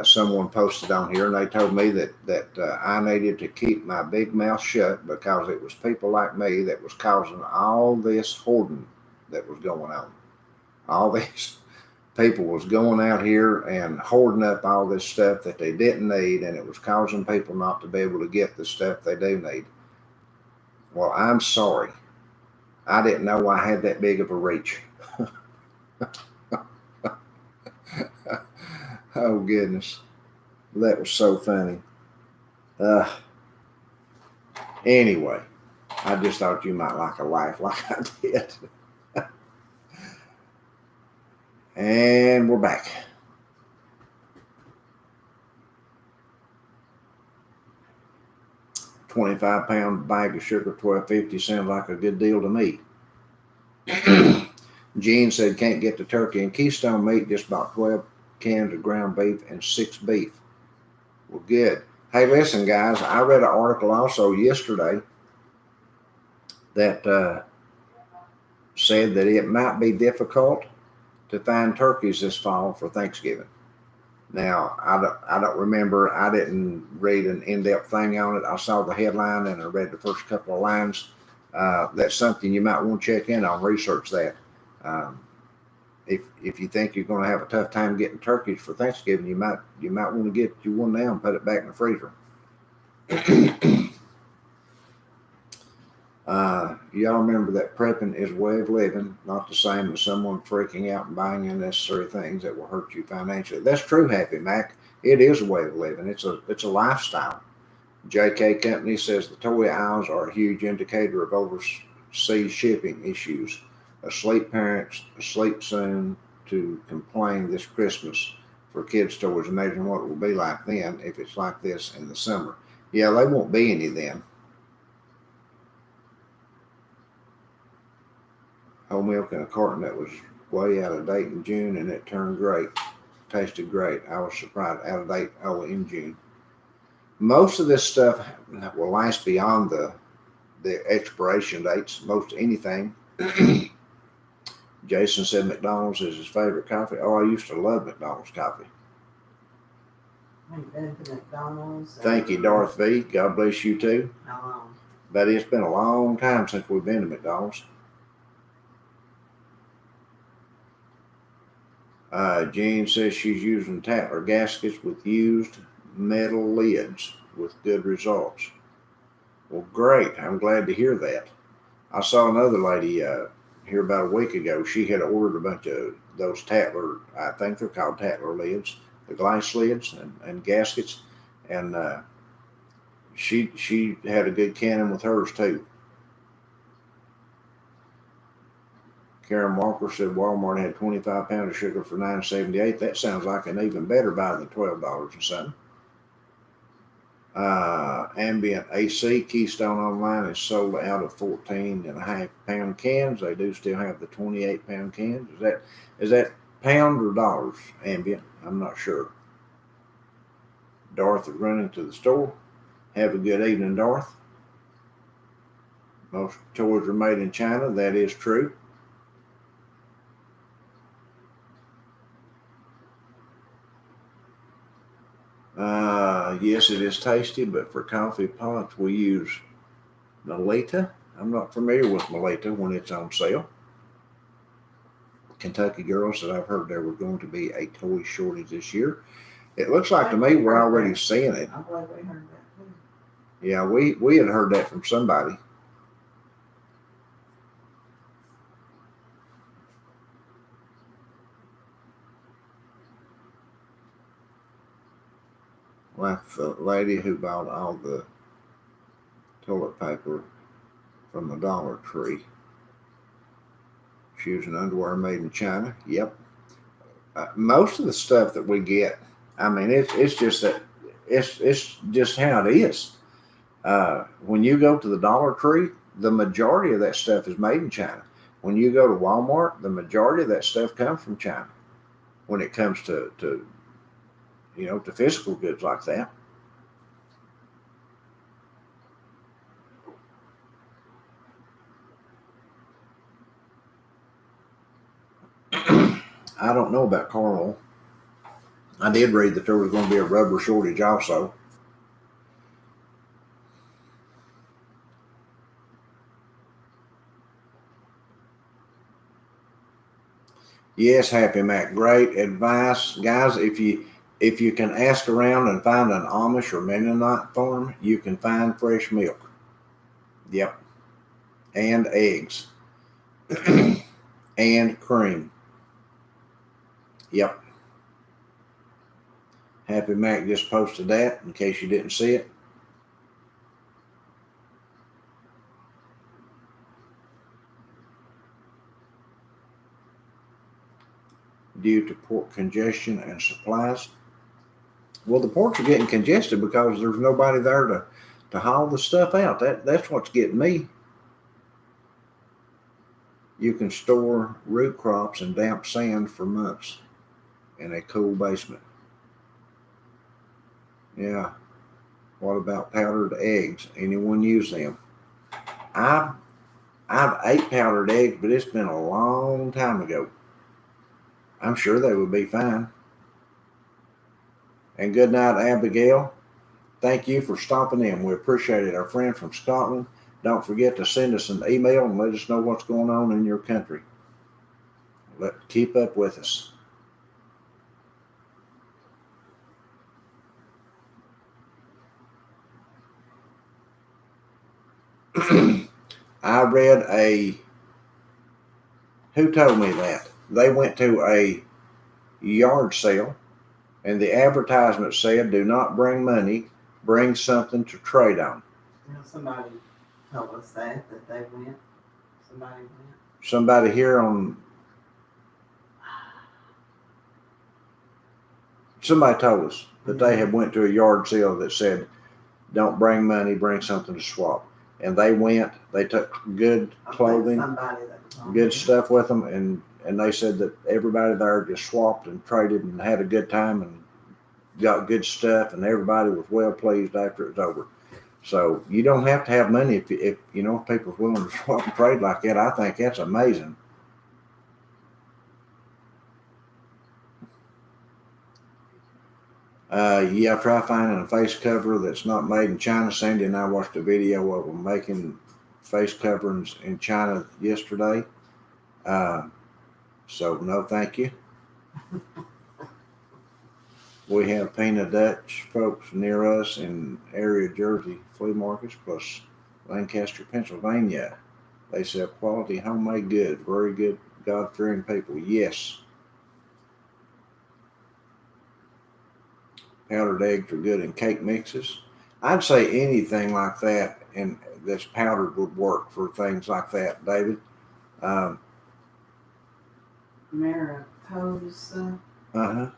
Someone posted on here, and they told me that I needed to keep my big mouth shut, because it was people like me that was causing all this hoarding that was going on. All these people was going out here and hoarding up all this stuff that they didn't need, and it was causing people not to be able to get the stuff they do need. Well, I'm sorry. I didn't know I had that big of a reach. Oh, goodness. That was so funny. Anyway, I just thought you might like a laugh like I did. And we're back. £25 bag of sugar, $12.50 sounds like a good deal to me. Gene said can't get the turkey and Keystone Meat, just bought 12 cans of ground beef and 6 beef. Well, good. Hey, listen, guys, I read an article also yesterday that said that it might be difficult to find turkeys this fall for Thanksgiving. Now, I don't remember. I didn't read an in-depth thing on it. I saw the headline and I read the first couple of lines. That's something you might want to check in on, research that. If you think you're going to have a tough time getting turkeys for Thanksgiving, you might want to get you one now and put it back in the freezer. Y'all remember that prepping is a way of living, not the same as someone freaking out and buying unnecessary things that will hurt you financially. That's true, Happy Mac. It is a way of living. It's a lifestyle. JK Company says the toy aisles are a huge indicator of overseas shipping issues. Asleep parents asleep soon to complain this Christmas for kids' toys. Imagine what it will be like then if it's like this in the summer. Yeah, they won't be any then. Whole milk in a carton that was way out of date in June, and it turned great. Tasted great. I was surprised. Out of date, in June. Most of this stuff will last beyond the expiration dates. Most anything. Jason said McDonald's is his favorite coffee. Oh, I used to love McDonald's coffee. I've been to McDonald's. Thank you, Darth V. God bless you too. How long? But it's been a long time since we've been to McDonald's. Jean says she's using Tatler gaskets with used metal lids with good results. Well, great. I'm glad to hear that. I saw another lady here about a week ago. She had ordered a bunch of those Tatler, I think they're called Tatler lids, the glass lids and gaskets, and she had a good cannon with hers too. Karen Walker said Walmart had 25 pounds of sugar for $9.78. That sounds like an even better buy than $12 or something. Ambient AC Keystone Online is sold out of 14.5-pound cans. They do still have the 28-pound cans. Is that pound or dollars? Ambient? I'm not sure. Darth is running to the store. Have a good evening, Darth. Most toys are made in China. That is true. Yes, it is tasty, but for coffee pots, we use Melita. I'm not familiar with Melita when it's on sale. Kentucky Girls said I've heard there was going to be a toy shortage this year. It looks like to me we're already seeing it. I'm glad we heard that too. Yeah, we had heard that from somebody. Like the lady who bought all the toilet paper from the Dollar Tree. Shoes and underwear made in China. Yep. Most of the stuff that we get, I mean, it's just that it's just how it is. When you go to the Dollar Tree, the majority of that stuff is made in China. When you go to Walmart, the majority of that stuff comes from China. When it comes to to physical goods like that. I don't know about Carl. I did read that there was going to be a rubber shortage also. Yes, Happy Mac. Great advice, guys. If you can ask around and find an Amish or Mennonite farm, you can find fresh milk. Yep, and eggs, and cream. Yep. Happy Mac just posted that in case you didn't see it. Due to port congestion and supplies. Well, the ports are getting congested because there's nobody there to haul the stuff out. That's what's getting me. You can store root crops in damp sand for months in a cool basement. Yeah. What about powdered eggs? Anyone use them? I've ate powdered eggs, but it's been a long time ago. I'm sure they would be fine. And good night, Abigail. Thank you for stopping in. We appreciate it. Our friend from Scotland. Don't forget to send us an email and let us know what's going on in your country. Keep up with us. I read who told me that? They went to a yard sale and the advertisement said, do not bring money, bring something to trade on. Somebody told us that they went. Somebody here on. Somebody told us that they had went to a yard sale that said, don't bring money, bring something to swap. And they went, they took good clothing, good stuff with them, and they said that everybody there just swapped and traded and had a good time and got good stuff, and everybody was well pleased after it was over. So you don't have to have money if people's willing to swap and trade like that. I think that's amazing. Yeah, try finding a face cover that's not made in China. Sandy and I watched a video of them making face coverings in China yesterday. So no, thank you. We have Peanut Dutch folks near us in area Jersey flea markets, plus Lancaster, Pennsylvania. They sell quality homemade goods. Very good, God-fearing people. Yes. Powdered eggs are good in cake mixes. I'd say anything like that and that's powdered would work for things like that, David. Um, Mariposa uh-huh.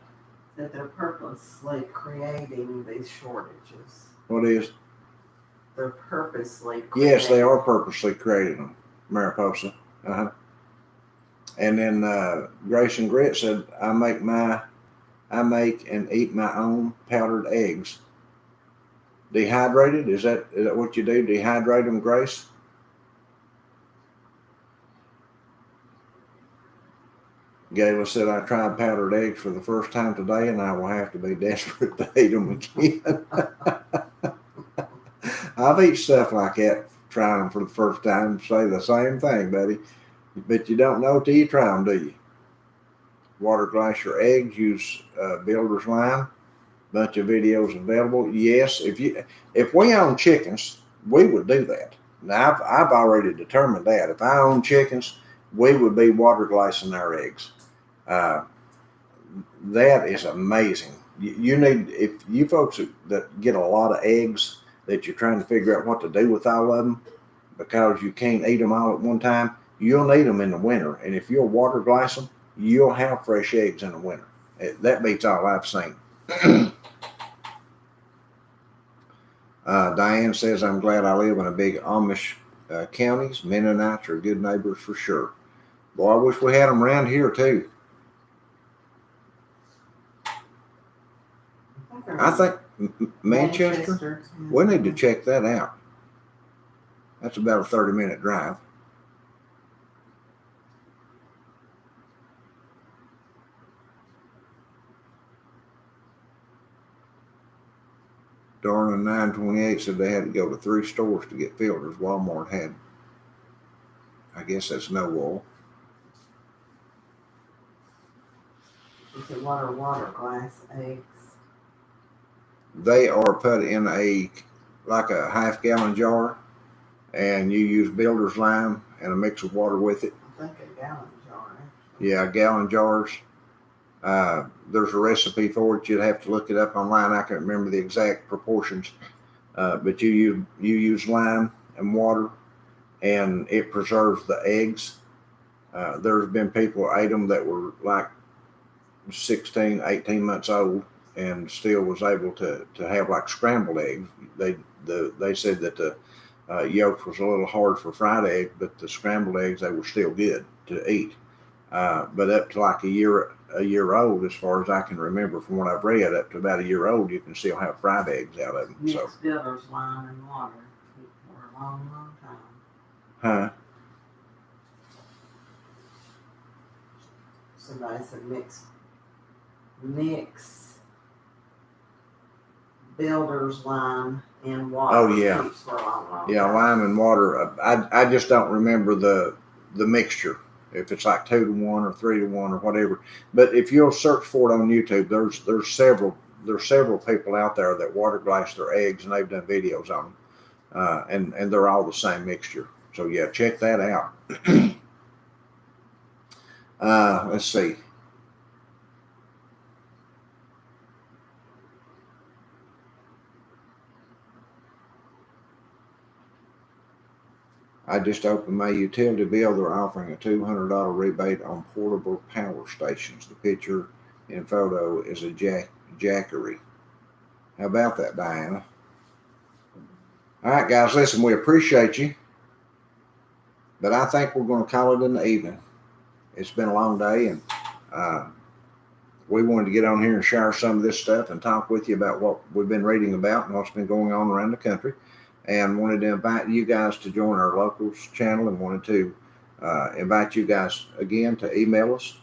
that they're purposely creating these shortages. What is? They're purposely creating. Yes, they are purposely creating them, Mariposa. Uh-huh. And then Grace and Grit said, I make and eat my own powdered eggs. Dehydrated? Is that what you do? Dehydrate them, Grace? Gayla said, I tried powdered eggs for the first time today, and I will have to be desperate to eat them again. I've eaten stuff like that, trying them for the first time, say the same thing, buddy. But you don't know till you try them, do you? Water glass your eggs, use builder's lime. Bunch of videos available. Yes, if we own chickens, we would do that. Now I've already determined that if I own chickens, we would be water glassing our eggs. That is amazing. You need, if you folks that get a lot of eggs that you're trying to figure out what to do with all of them because you can't eat them all at one time, you'll need them in the winter. And if you'll water glass them, you'll have fresh eggs in the winter. That beats all I've seen. Diane says, I'm glad I live in a big Amish counties. Mennonites are good neighbors for sure. Boy, I wish we had them around here too. I think Manchester, we need to check that out. That's about a 30-minute drive. Darn, 928 said they had to go to 3 stores to get filters. Walmart had, I guess that's no oil. Is it water glass eggs? They are put in like a half-gallon jar, and you use builder's lime and a mix of water with it. I think a gallon jar. Actually. Yeah, gallon jars. There's a recipe for it. You'd have to look it up online. I can't remember the exact proportions, but you use lime and water, and it preserves the eggs. There's been people who ate them that were like 16, 18 months old and still was able to have like scrambled eggs. They said that the yolk was a little hard for fried egg, but the scrambled eggs, they were still good to eat. But up to like a year old, as far as I can remember from what I've read, up to about a year old, you can still have fried eggs out of them. Mix builder's lime and water for a long, long time. Huh? Somebody said mix builder's lime and water. Oh yeah. For a long, long yeah, time. Lime and water. I just don't remember the mixture. If it's like 2 to 1 or 3 to 1 or whatever. But if you'll search for it on YouTube, there's several people out there that water glass their eggs, and they've done videos on them, and they're all the same mixture. So yeah, check that out. Let's see. I just opened my utility bill. They're offering a $200 rebate on portable power stations. The picture in photo is a jackery. How about that, Diana? All right, guys, listen, we appreciate you, but I think we're going to call it in the evening. It's been a long day, and we wanted to get on here and share some of this stuff and talk with you about what we've been reading about and what's been going on around the country. And wanted to invite you guys to join our locals channel, and wanted to invite you guys again to email us.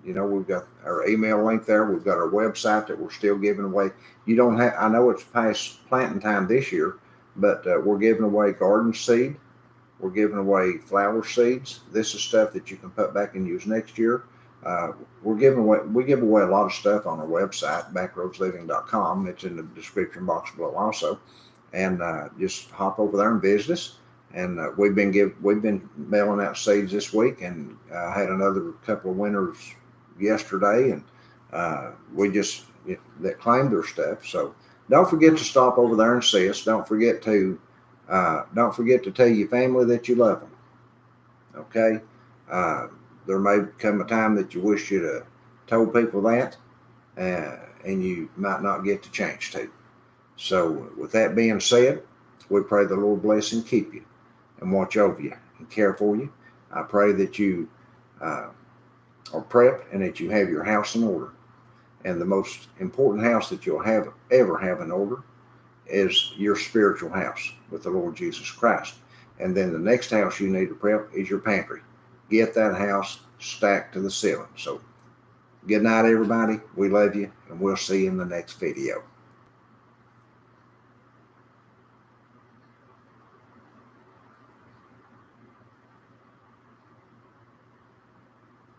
We've got our email link there. We've got our website that we're still giving away. You don't have, I know it's past planting time this year, but we're giving away garden seed. We're giving away flower seeds. This is stuff that you can put back and use next year. we give away a lot of stuff on our website, backroadsliving.com. It's in the description box below also. And just hop over there and visit us. And we've been mailing out seeds this week, and had another couple of winners yesterday, and that claimed their stuff. So don't forget to stop over there and see us. Don't forget to tell your family that you love them. Okay. There may come a time that you wish you'd have told people that, and you might not get the chance to. So with that being said, we pray the Lord bless and keep you and watch over you and care for you. I pray that you are prepped and that you have your house in order. And the most important house that you'll ever have in order is your spiritual house with the Lord Jesus Christ. And then the next house you need to prep is your pantry. Get that house stacked to the ceiling. So good night, everybody. We love you, and we'll see you in the next video.